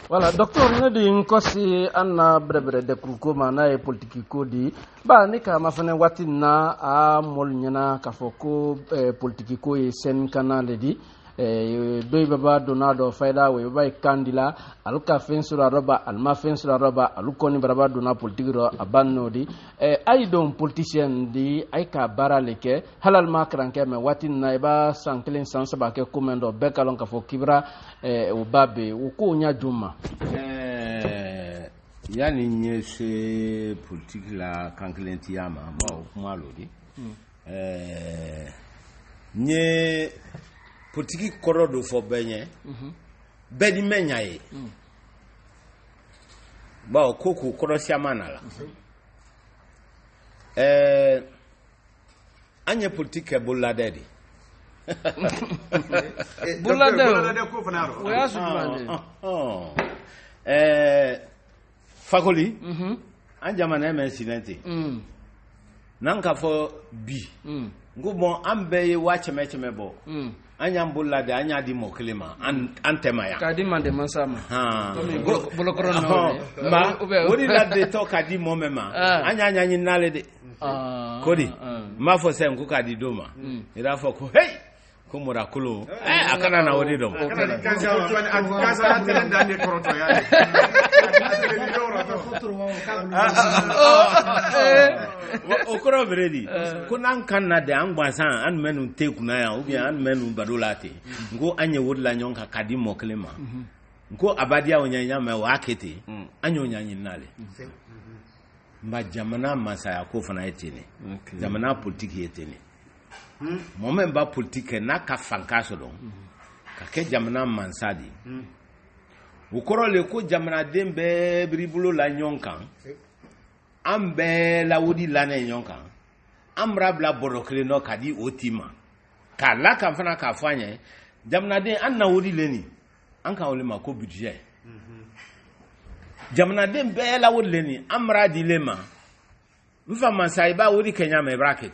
voilà docteur ne di nkosi anna brebre de kurukoma na e politique ko di ba ni ka mafana watina a mol nyana ka foko politique ko e sen kanale di doy baba donado fayda we bay kandila aluka fensura roba alma fensura roba alukoni baba dona politique ro abannodi ay don politicien di ay ka baraleke halal makranke me watin na ba sankelen sansaba ke komendo bekalon ka fo kibra o babe o ko nya juma yani nyese politique la kankelen tiama ba o kuma lodi nye politique koro do fo benye bedi menya ye ba koko koro siamana la anye politique bolade di bolade ko fanaro oya sudmande fakoli anjamana men silente nanka fo bi ngo bon ambe ye wache mecheme bo anya mbulla de anya di moklima antema ya kadi mande mansama bolo koron ma wodi la de to kadi momema anya nyinale de kodi ma fo sen ku kadi doma ira fo ko hey ko murakulo akana na wodi dom kaza tele ndane koroto ya okoro bredi ko nan kanna de angbasan an menu tekuna ya ubi an menu badolate ngo anye wodla nyonka kadi moklema ngo abadia onyanya ma wakete anyo nyanyi nale mba jamana masaya ko fana etene jamana politique etene moment ba politique na ka fankaso don ka ke jamana mansadi ukoro le ko jamana dembe bribulo la nyonkan ambe la wodi la ne nyonkan amra bla borokle no kadi otima kala kan fana ka fanye jamana den an na wodi leni an ka wole ma ko budget jamana den be la wodi leni amra dilema mfa mansai ba wodi kenya me bracket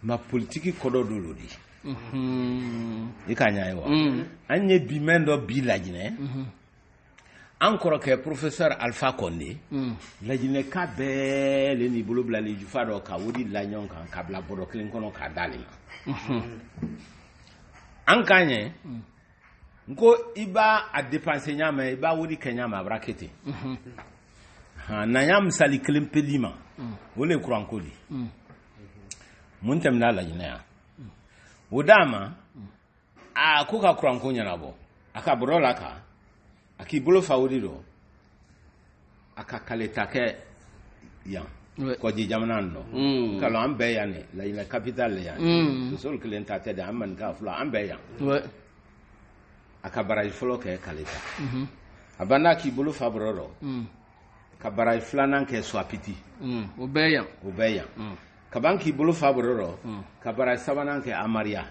ma politique kodo dolodi ikanya yo anye bimendo bilajine encore que professeur Alpha Condé lajine ka bele ni bolo bla li jufado ka wodi la nyonka ka bla boroklen kono ka dali ankanye ngo iba a dépenser nyama iba wodi kenya ma bracket na nyam sali klempelima wole kurankoli muntem na lajine ya Udama a kuka kuranko nyanabo aka brola ka akibolo fawdido aka kaleta ke yan ko di jamana no kala ambe yani la ina capital yani sol klenta te da amman ka fula ambe yan aka baraj folo ke kaleta abanda kibolo fabroro ka baraji filanan kɛ Swapiti o bɛɛ yan ka ban k'i bolo fa bɔrɔ ka baraji sabanan kɛ Amaria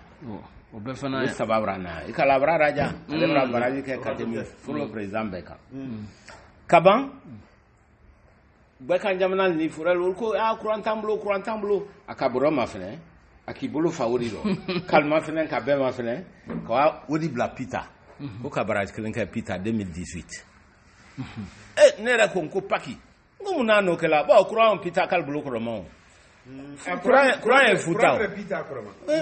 o bɛɛ fana yan saba brana i ka labara raja ale bra baraji kɛ Katemi fɔlɔ président bɛɛ kan ka ban bɛɛ kan jamana ni furel ko courant t'an bolo a ka bɔrɔ ma fɛnɛ a k'i bolo fa wodi dɔ kalma fɛnɛ ka bɛɛ ma fɛnɛ ka wodi bila Pita ko ka baraji kelen kɛ Pita 2018 ne yɛrɛ ko n ko paki n ko mun n'a n'o kɛla bon courant Pita k'ale bolo kɔrɔma o courant ye futa o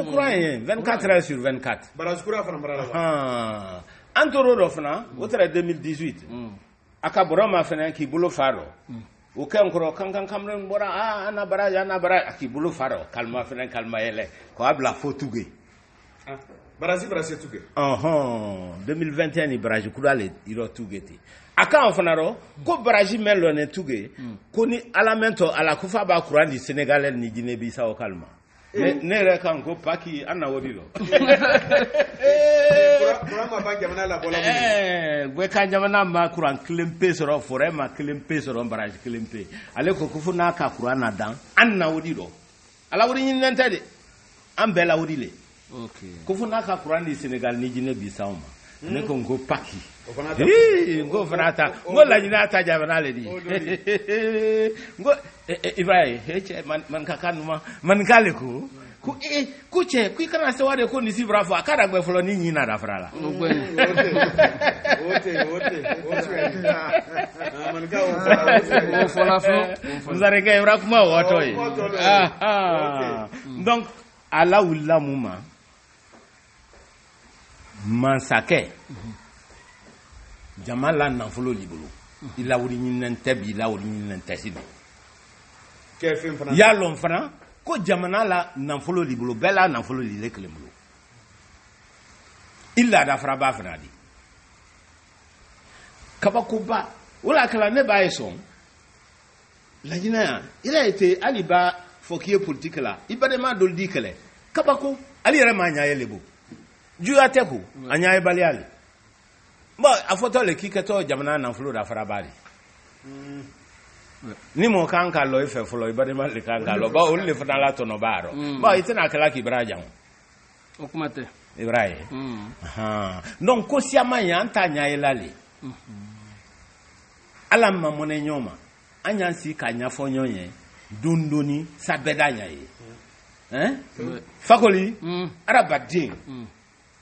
courant ye 24 heures sur 24 baraji kura fana bara la an tor'o dɔ fana o tɛra 2018 a ka bɔrɔ ma fɛnɛ k'i bolo fa dɔ o kɛ n kɔrɔ kankan kamalen bɔra ana baraji a k'i bolo fa dɔ kalma fɛnɛ kalma yɛlɛ k'a bila fo Tuge baraji Tuge 2021 ni baraji kura le yɔrɔ Tuge ten a kan fana rɔ ko baraji mɛn lɔ ne Tuge ko ni ala mɛntɔ ala ko fa b'a courant di Sénégalais ni Guinée Bissau kalma ne yɛrɛ kan ko paki an na wari dɔ courant ma ban jamana la bɔla bɛɛ ka jamana ma courant kelen pe sɔrɔ forêt ma kelen pe sɔrɔ baraji kelen pe ale ko fo n'a ka courant na dan an na wari dɔ ala wari ɲininen tɛ de an bɛɛ la wari le ko fo n'a ka courant di Sénégal ni Guinée Bissau ma ne ko n ko paki n ko fana ta n ko laɲini ta jamana le di n ko Ibrahim cɛ man ka kan numa man k'ale ko cɛ ko i kana se wari ko nisi bra fɔ a k'a da gbɛ fɔlɔ ni ɲina dafara la nsarekɛ ibra kuma wɔtɔ ye donc ala wulila mun ma mansakɛ jama la nafolo li bolo i lawuri ɲininen tɛ bi i lawuri ɲininen tɛ sini y'a lɔn fana ko jamana la nafolo li bolo bɛɛ la nafolo li le kelen bolo i laadafara b'a fana di kabakoba o la kala ne b'a ye sɔn lajinɛ yan i la ite hali b'a fɔ k'i ye politique la i badenma dɔ di kɛlɛ kabako ale yɛrɛ m'a ɲa ye lebo juya tɛ ko a ɲa ye baliya le bon a fɔtɔ le k'i kɛtɔ jamana nafolo dafara b'a de ni mɔ kan ka lɔ i fɛ fɔlɔ i badenma le kan ka lɔ bon olu le fana la tɔnɔ b'a rɔ bon i tɛna kɛla k'i bara jan o kuma tɛ i bara ye donc ko siyama ye an t'a ɲa ye la le ala ma mɔnɛ ɲɔgɔn ma an y'an sigi k'a ɲɛfɔ ɲɔgɔn ye don doni sa bɛɛ da ɲa ye fakoli arabaden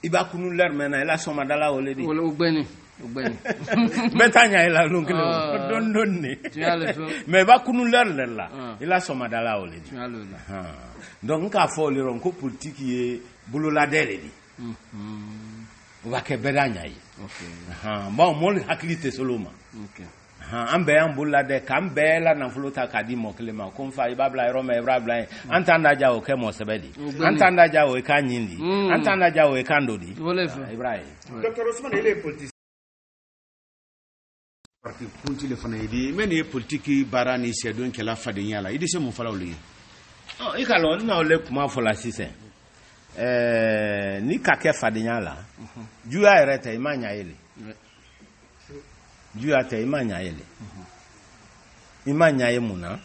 i b'a kunu lɛri mɛn na i la sɔmadala o le di o gbɛni bɛɛ t'a ɲa i la don kelen don doni mais i b'a kunu lɛri la i la sɔmadala o le di donc n k'a fɔ o le rɔ ko politique ye bololadɛ de di o b'a kɛ bɛɛ da ɲa ye bon mɔli hakili tɛ s'olu ma an bɛɛ y'an bolola dɛ k'an bɛɛ la nafolo ta k'a di mɔɔ kelen ma ko n fa i b'a bila yɔrɔ min i b'a bila yen an t'an da ja o kɛ mɔɔ sɛbɛ di an t'an da ja o ye k'a ɲin di an t'an da ja o ye kan do di i b'a ye docteur Ousmane ele ye politique parti politique le fana ye di mais nin ye politique baara ni sɛdon kɛla fadenya la i di se mun fɔla olu ye i ka lɔn n'aw le kuma fɔla sisan ni ka kɛ fadenya la juya yɛrɛ tɛ i ma ɲa ye le juya tɛ i ma ɲa ye le i ma ɲa ye mun na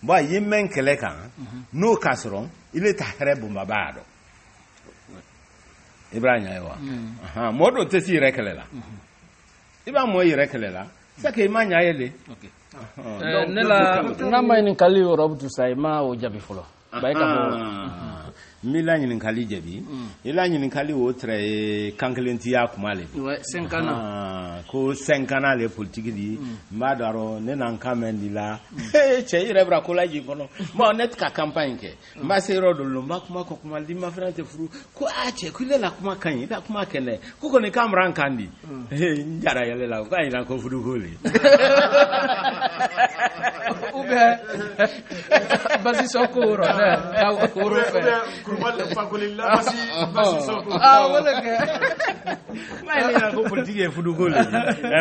bon i ye mɛn kɛlɛ kan n'o ka sɔrɔ i le ta hɛrɛ bonbaba y'a dɔn i b'a ɲa ye wa mɔɔ dɔ tɛ s'i yɛrɛ kɛlɛ la i b'a mɔɔ i yɛrɛ kɛlɛ la c'est que i ma ɲa ye le ne la n'a ma ɲininkali yɔrɔ bɛ tu sa i ma o jaabi fɔlɔ n b'i la ɲininkali jaabi i la ɲininkali o tɛrɛ ye kan kelentiya kuma le ko 5 ans le politique di n b'a dɔn ne n'an kan mɛn di la cɛ i yɛrɛ bɛra ko la jigin kɔnɔ bon ne tɛ ka campagne kɛ n b'a se yɔrɔ dɔ la n b'a kuma kɔ kuma di ma fɛnɛ tɛ furu ko cɛ ko ile la kuma ka ɲi i ka kuma kɛ dɛ ko kɔni k'an bɔra n kan di n jara yɛlɛ la ko a yira ko furu ko le ou bien basi soko rɔ dɛ koro fɛ ko politique ye fuduko le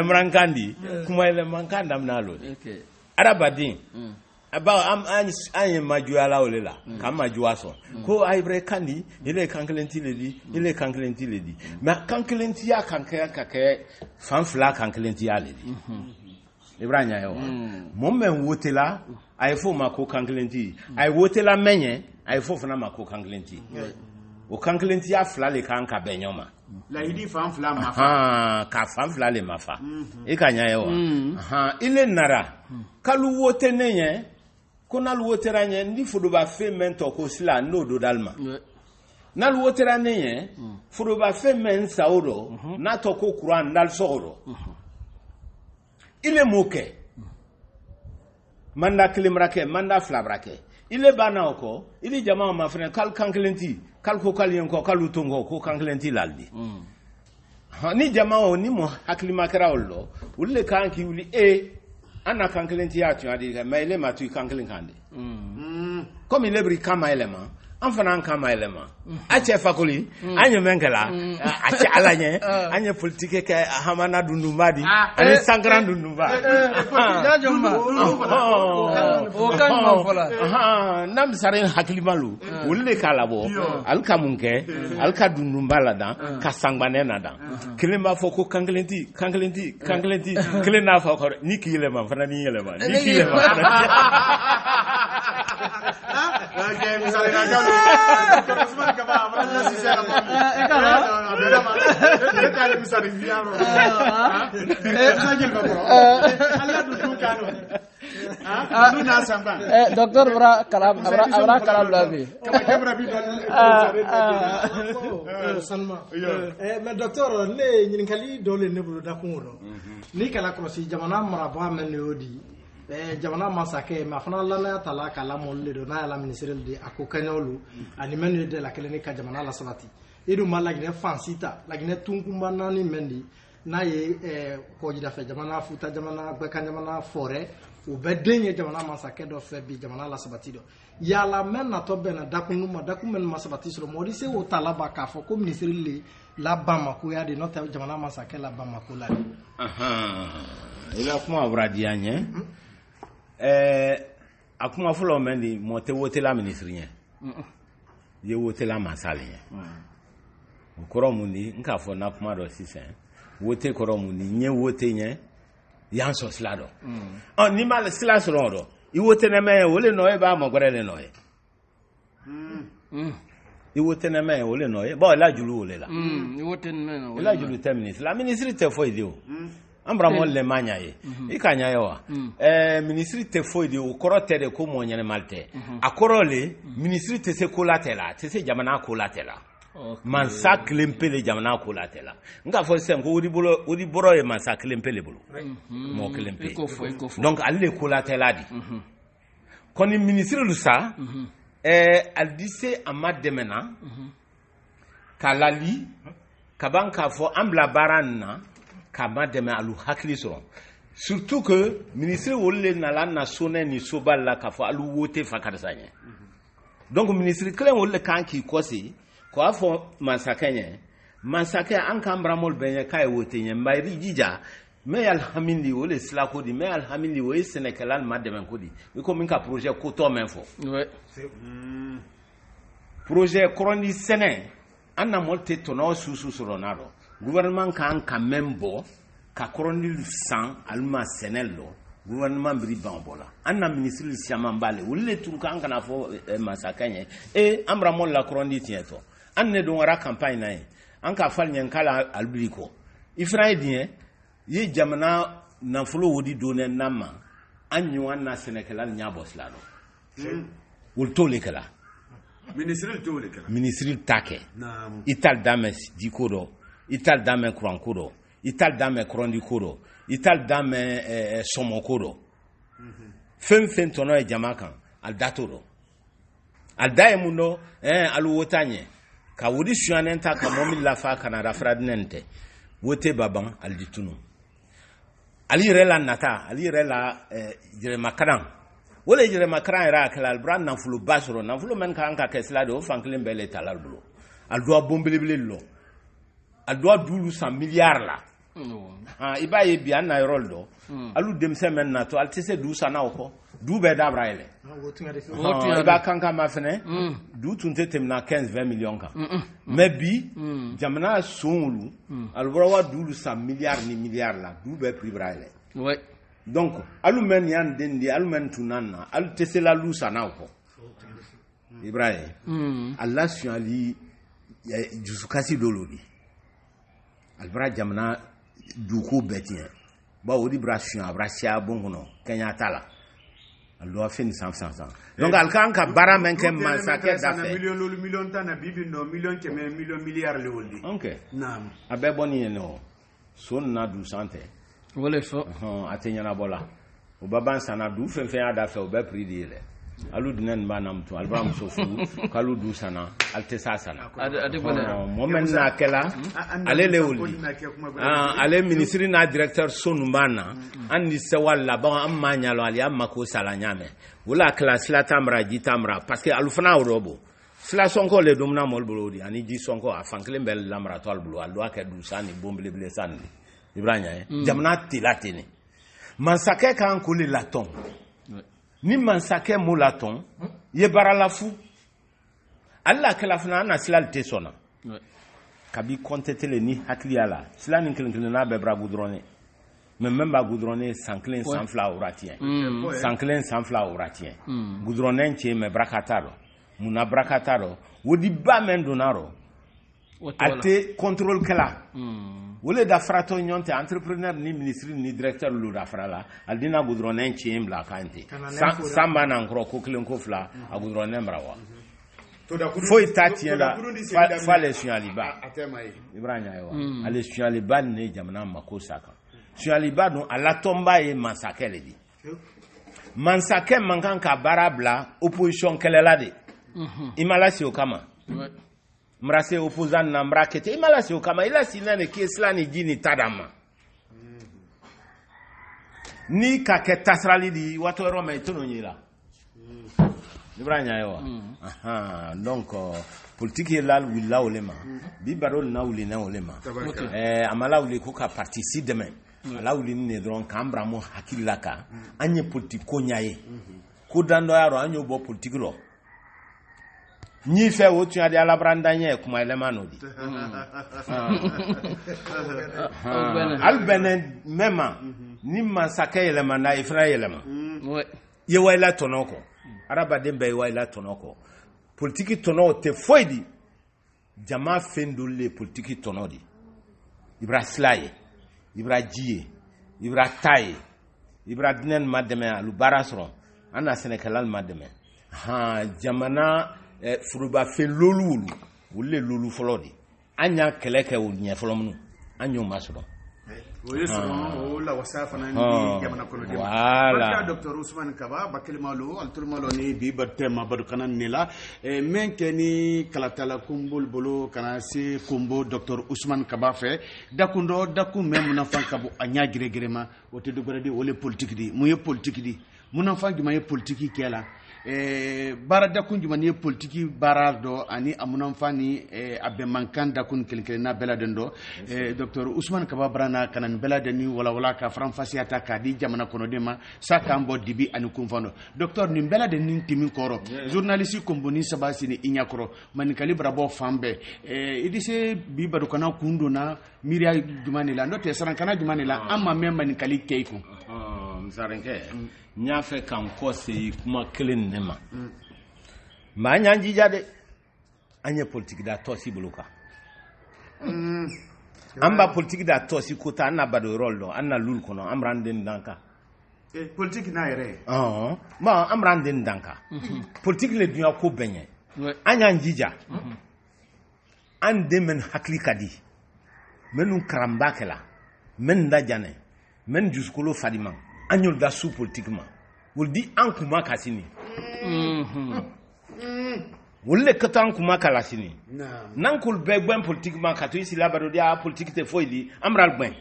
mran di kuma ile man kan damna lo arabadin aba an ye majuya la ole la ka majuwa so ko aybre kandi ile kankelenti le di mais kankelenti ya kankɛ ka kɛ fan fila kankelenti ya le di ibranya yo mo men wote la ay fo ma ko kanklenti ay wote la menye ay fo fana ma ko kanklenti o kanklenti ya fla le kan ka benyoma la idi fan fla mafa ka fan fla le mafa e ka nya yo ile nara kalu wote nenye kona lu wote ranye ndi fudu ba fe mento ko sila no do dalma na lu wote ranye fudu ba fe men sauro na to ko Quran dal soro ile moke manda kilimrake manda flabrake ile bana oko ile jamaa mafrena kal kanklenti kal ko kal yenko kal utongo ko kanklenti laldi ni jamaa ni mo haklima krawlo ulle kanki uli ana kanklenti ya tu adi ma ile matu kanklin kande comme il lebri kama elema enfana kama elema ache fakoli anye menkela ache alanye anye politique ke hamana dundumbadi ani sangran dundumba o kan ma fola nam sare haklimalu ulle kala bo alka munke alka dundumba la dan ka sangbane na dan kilemba foko kanklenti kilena foko ni kilema fana ni yelema ni kilema okay misale na jalo Usman kaba abana sisera dale misale viaro sajil babro alla du kano du na samba docteur bra kalam labi kabra bi salma mais docteur ne nyinkali dole ne bulu da kungo ni kala krosi jamana maraba men yodi jamana masake ma fana lana tala kala molle do na la ministeriel de akokanyolu ani menu de la kelene ka jamana la sabati edu malagine fansita lagine tunkumba nani mendi na ye ko jida fe jamana futa jamana gbeka jamana fore o bedenye jamana masake do fe bi jamana la sabati do ya la men na to bena dakunuma dakumen masabati so modi se o tala ba ka fo ko ministeriel la bamako ya de no ta jamana masake la bamako la ila kuma bradianye akuma fulo mendi mote wote la ministre nye ye wote la masale nye koro mundi nka fo na kuma do sisen wote koro mundi nye wote nye yanso slado ni mal sila so do I wote na me wole no e ba mo gore le no e I wote na me wole no e ba la julu wole la I wote na me la julu 10 minutes la ministre te fo idio ambra mo le manya ye ikanya yewa ministry te foidi o korote de ko mo nyane malte akorole ministry te se kolatela te se jamana kolatela man saklempele jamana kolatela nga fo sem ko udi boro e man saklempele bulu mo klempe donc alle kolatela di koni ministry lu sa al dise amad demena kalali kabanka fo ambla baranna kama deme alu hakli so surtout que ministre wolle na la nationale ni sobal la ka fo alu wote fakarsanye donc ministre klen wolle kan ki kosi ko afo mansakanye mansake an kambra mol benye kay wote nye mbayri jija me alhamdulillah wolle sla ko di me alhamdulillah wo senegal ma deme ko di ko min ka projet ko to men fo projet koroni sene anna molte tono susu soronaro gouvernement kan quand même bo ka koronil sang alma senello gouvernement bri bambola anna ministre siaman bale wolle tun kan kana fo masakanye amra mon la korondi tieto anne don ra campagne nay an ka fal nyen kala albriko ifra edien ye jamana na folo wodi donen nama anyu anna senegal nyabos la do wol tole kala ministre take ital dames dikodo ital dame kurankuro ital dame korondikuro ital dame somokuro fen tono e jamakan al datoro al daimuno alu wotanye ka wodi suanenta ka momi la fa kana rafradnente wote baban al ditunu ali rela nata ali rela jere makaran wole jere makaran era kala al brand na fulu basro na fulu men kan ka kesla do fanklen bele talal bulo al do bombilibile lo a doit 100 milliards là iba ye bi na roldo alu demse men na to altese 12 na oko du be dabra ele iba kanka ma fene du tunte temna 15-20 millions kan mais bi jamana sonulu alwara wa 100 milliards ni milliards là du be pribra ele donc alumen yan dendi alumen tunanna al tesela lu sanako Ibrahim Allah suali jusukasi dolodi albra jamna duko betien ba wodi bration abrasia bongono kenya tala allo fin 100 donc alkan ka bara men kem massacre d'affaires million tana bibindo million keme million milliard le woldi okay naam abe boni no sonna du santé wala fo atenya na bola o baba sana du fen ada fe o be prix le alu dinan banam to albam sofu kalu du sana altesa sana ade bola moment na kala ale le woldi ale ministre na directeur sonu bana andi se wala ba amma nyalo ali amma ko sala nyame wala classe la tamra ji tamra parce que alu fana robo sila sonko le domna mol bolodi ani ji sonko afankle bel lamra tol bulu aldo ake du sani bomble ble sani ibranya jamna tilatini mansake kan ko le laton ni mansake mo laton ye barala fu alla kala fana na sila te sona kabi kontetele ni hakliala sila ni klinkle na be bra goudronné mais même ba goudronné sanklen sans fla oratien sanklen sans fla oratien goudronné nche me brakataro muna brakataro wodi ba men donaro ate contrôle kala wole da frato nyonte entrepreneur ni ministre ni directeur lu da frala aldina goudronné nche mbla kante samba na ngro ko klen ko fla a goudronné mrawa faut itatien la fale sualiba ibranya yo ale sualiba ne jamna makosaka sualiba don ala tomba e mansakele di mansake mankan ka barabla opposition kelela de imala si okama mrase opposant na mrakete imala si okama ila sinane kesla ni jini tadama ni ka ke tasrali di wato roma itono nyila ibranya yo donc politique la willa olema bi barol na wuli na olema amala wuli ko ka parti si demain ala wuli ne dron kambra mo hakilaka anye politique ko nyaye ko dando yaro anyo bo politique ro ni fe wo tun ade ala branda nye kuma elema no di albene mema ni masaka elema na ifra elema ye waila tonoko araba dembe waila tonoko politique tono te foidi jama fendole politique tono di ibra slaye ibra jiye ibra taye ibra dinen mademe alu barasron ana senekalal mademe jamana furuba fe lolulu wulle lolu folodi anya keleke wonye folomnu anyo masro la wasafa na ni jamana kono de wala docteur Ousmane Kaba bakilmalo altulmalo ni bi batema badu kanan nila men keni kalatala kumbul bolo kana se kumbo docteur Ousmane Kaba fe dakundo dakum mem na fankabu anya giregrema wote do goredi wole politique di muye politique di munan fangi maye politique kela barada kunjuma ni politique barado ani amunan fani abbe mankan da kun kelkele na beladen do docteur Ousmane Kaba brana kanan beladen ni wala ka franfasiata ka di jamana kono dema saka ambo dibi ani kunfano docteur ni beladen ni timi koro journaliste komboni sabasi ni inyakoro man kalibra bo fambe idise bi badu kana kundo na miria jumani la ndote saran kana jumani la amma memba ni kali keiko msarenke nyafe kan kose kuma kelen nema ma nyanji jade anye politique da tosi buluka amba politique da tosi kota anna bado rollo anna lul kono amranden danka politique na yere ma amranden danka politique le dunya ko benye anya njija ande men haklikadi menun karambakela men dajane men juskolo fadiman anyol da sous politiquement wol di an kuma kasini wolle katan kuma kalasini nan kul be gben politiquement kato isi labado dia politique te foidi amral gben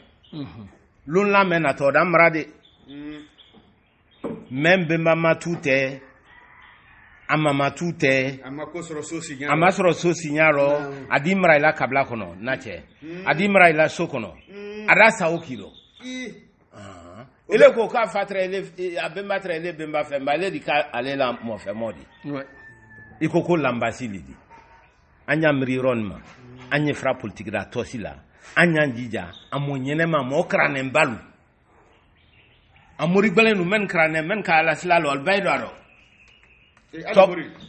lon la men ato da amrade membe mama tute amama tute amasoro so signaro adimra ila kabla kono nache adimra ila sokono arasa okilo ele ko ka fatra ele abemba tra ele bemba fe mbale di ka alela mo fe modi iko ko lambasili di anya mrironma anya fra politique da tosila anya njija amonyene ma mo krane mbalu amori gbelenu men krane men ka ala silalo al baydo ado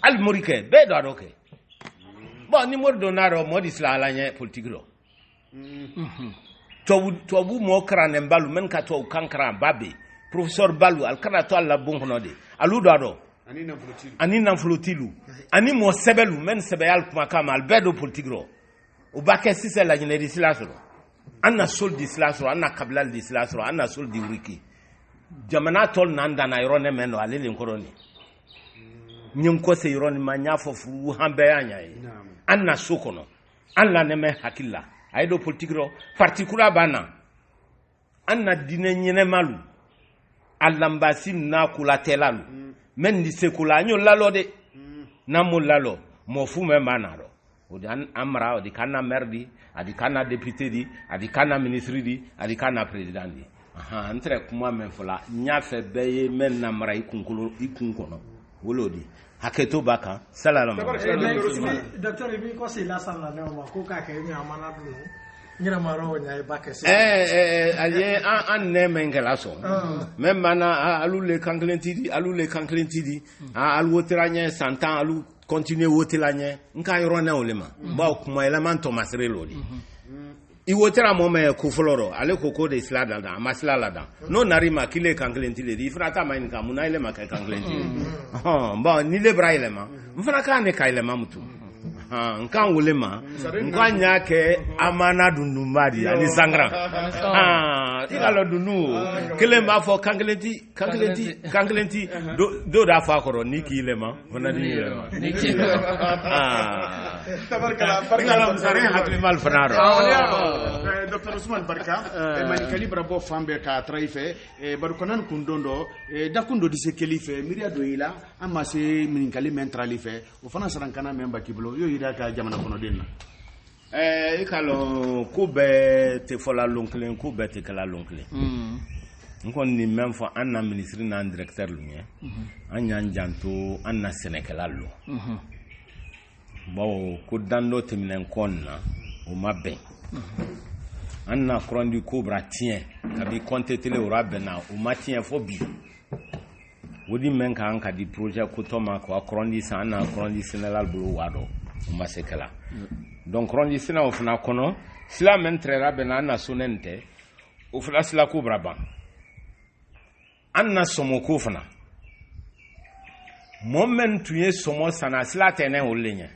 al morike baydo ado ke bon ni mordo naro modi silala nye politique lo to bu mo krane mbalu men ka to kankra babe professeur balu al kana to alla bonkono de alu do ado ani nan flotilu ani mo sebelu men sebeyal kuma kama al baydo politique lo o bakke sise la nyine di silasro anna sol di silasro anna kablal di silasro anna sol di wiki jamana tol nanda na irone meno alele nkoroni nyinko se irone manya fofu hambe anya yi anna sokono anna neme hakilla aido politikro particular bana anna dine nyene malu alambasi na kula telalu men di sekula nyo lalo de namu lalo mofu me manaro odi amra odi kana merdi adi kana député di adi kana ministre di adi kana président di aha entre kuma men fola nya fe beye men na mara ikunkulo ikunkono wolodi haketo baka salala docteur ibi ko se la sala ne ma ko ka ke mi amana du nyira maro nya baka se aye an ne mengela so même mana alule kanklenti di alu wotranya santan alu continuer wotelanye nka yorona olema ba kuma element Thomas Relodi I wotera mome kufloro ale koko de slada da maslala da no narima kile kanklenti le di frata main ka munaile maka kanklenti ba ni le braile ma mfana ka ne kaile mamutu nka wulema nka nyake amana dundumadi ani sangra igalo dunu kile ma fo kanklenti do da fa koro ni kile ma fana di ni kile tabarkala barka sare hakli mal fanaro Dr. Ousmane Barka man kalibra bo fambe ka traife barukonan kundondo dakundo dise kelife miria do ila amma se min kali mentralife o fana sarankana memba kiblo yo ida ka jamana kono denna ikalo kube te fola lonklen kube te kala lonklen nkon ni même fo anna ministre na directeur lumie anya njanto anna Sénégal lo bon ko dando teminen konna o mabbe anna krondi cobra tien kabi compter tele ora bena o matien fo bi wodi men ka anka di projet ko toma ko krondi sa anna krondi Sénégal bulu wado o masekala donc krondi sina o fana kono sila men trera bena anna sonente o fala sila cobra ban anna somo ko fana moment tuye somo sana sila tene o lenye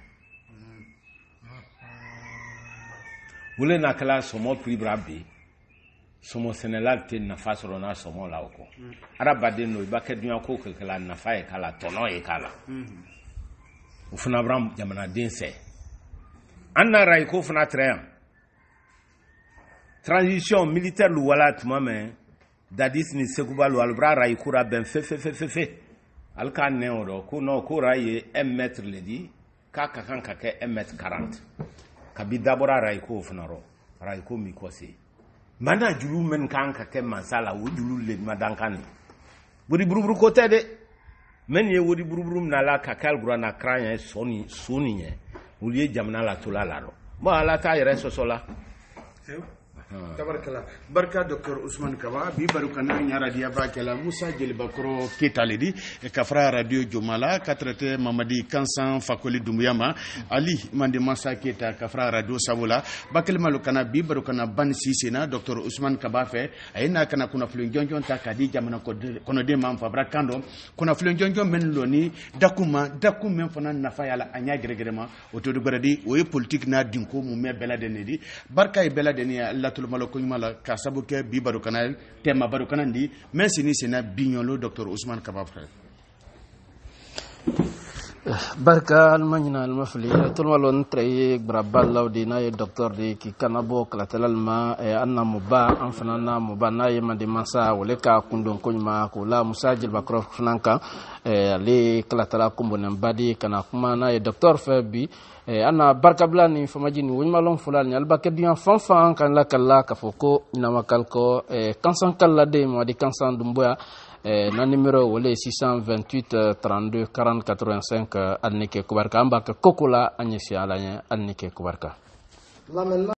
wule na kala somo pribrabe somo Sénégal te na fasoro na somo la oko arabade no ibake dunya ko kala na fae kala tono e kala ufuna bram jamana dense anna ray ko funa treya transition militaire lu wala tmame dadis ni sekubal wal bra ray kura ben fe alka ne oro ko no ko ray 1 mètre le di kaka kanka ke 1 mètre 40 kabi dabora raiko funaro raiko mi kosi mana julu men kanka ke masala wo julu le madankani buri buruburu ko tede men ye wodi buruburu na la kakal gura na kranya soni nye ulie jamna la tulalaro ba ala ta yere sosola tabarkala barka Dr. Ousmane Kaba bi barukana nyara dia bakela Musa Jelibakro Ketaledi kafra radio Jomala katrete Mamadi Kansan Fakoli Dumuyama Ali Mande Masa Keta kafra radio Sabola bakel malukana bi barukana ban sisena Dr. Ousmane Kaba fe ayina kana kuna fulunjonjon ta kadi jamana kono de mam fabra kando kuna fulunjonjon men loni dakum men fana nafa yala anya gregrema otodo goradi o politique na dinko mu me beladenedi barka e beladeni Allah malo ko mala ka sabuke bi baru kanal tema baru kanandi men sini sena bignolo Dr. Ousmane Kaba frère barka almanyina almafli tulmalon tray brabal lawdina e docteur de ki kanabo klatalalma e anna muba anfanana muba naye mande masa wole ka kundon konyma ko la musajil bakrof franka ali klatala kumbonen badi kana kuma na e docteur febi ana barka blani famajini wonymalon fulani albake dian fanfan kan la kala ka foko ina makalko kansan kala de modi kansan dumboya na numéro wole 628 32 40 85 annike kubarka ambaka kokola anyesi alanya annike kubarka la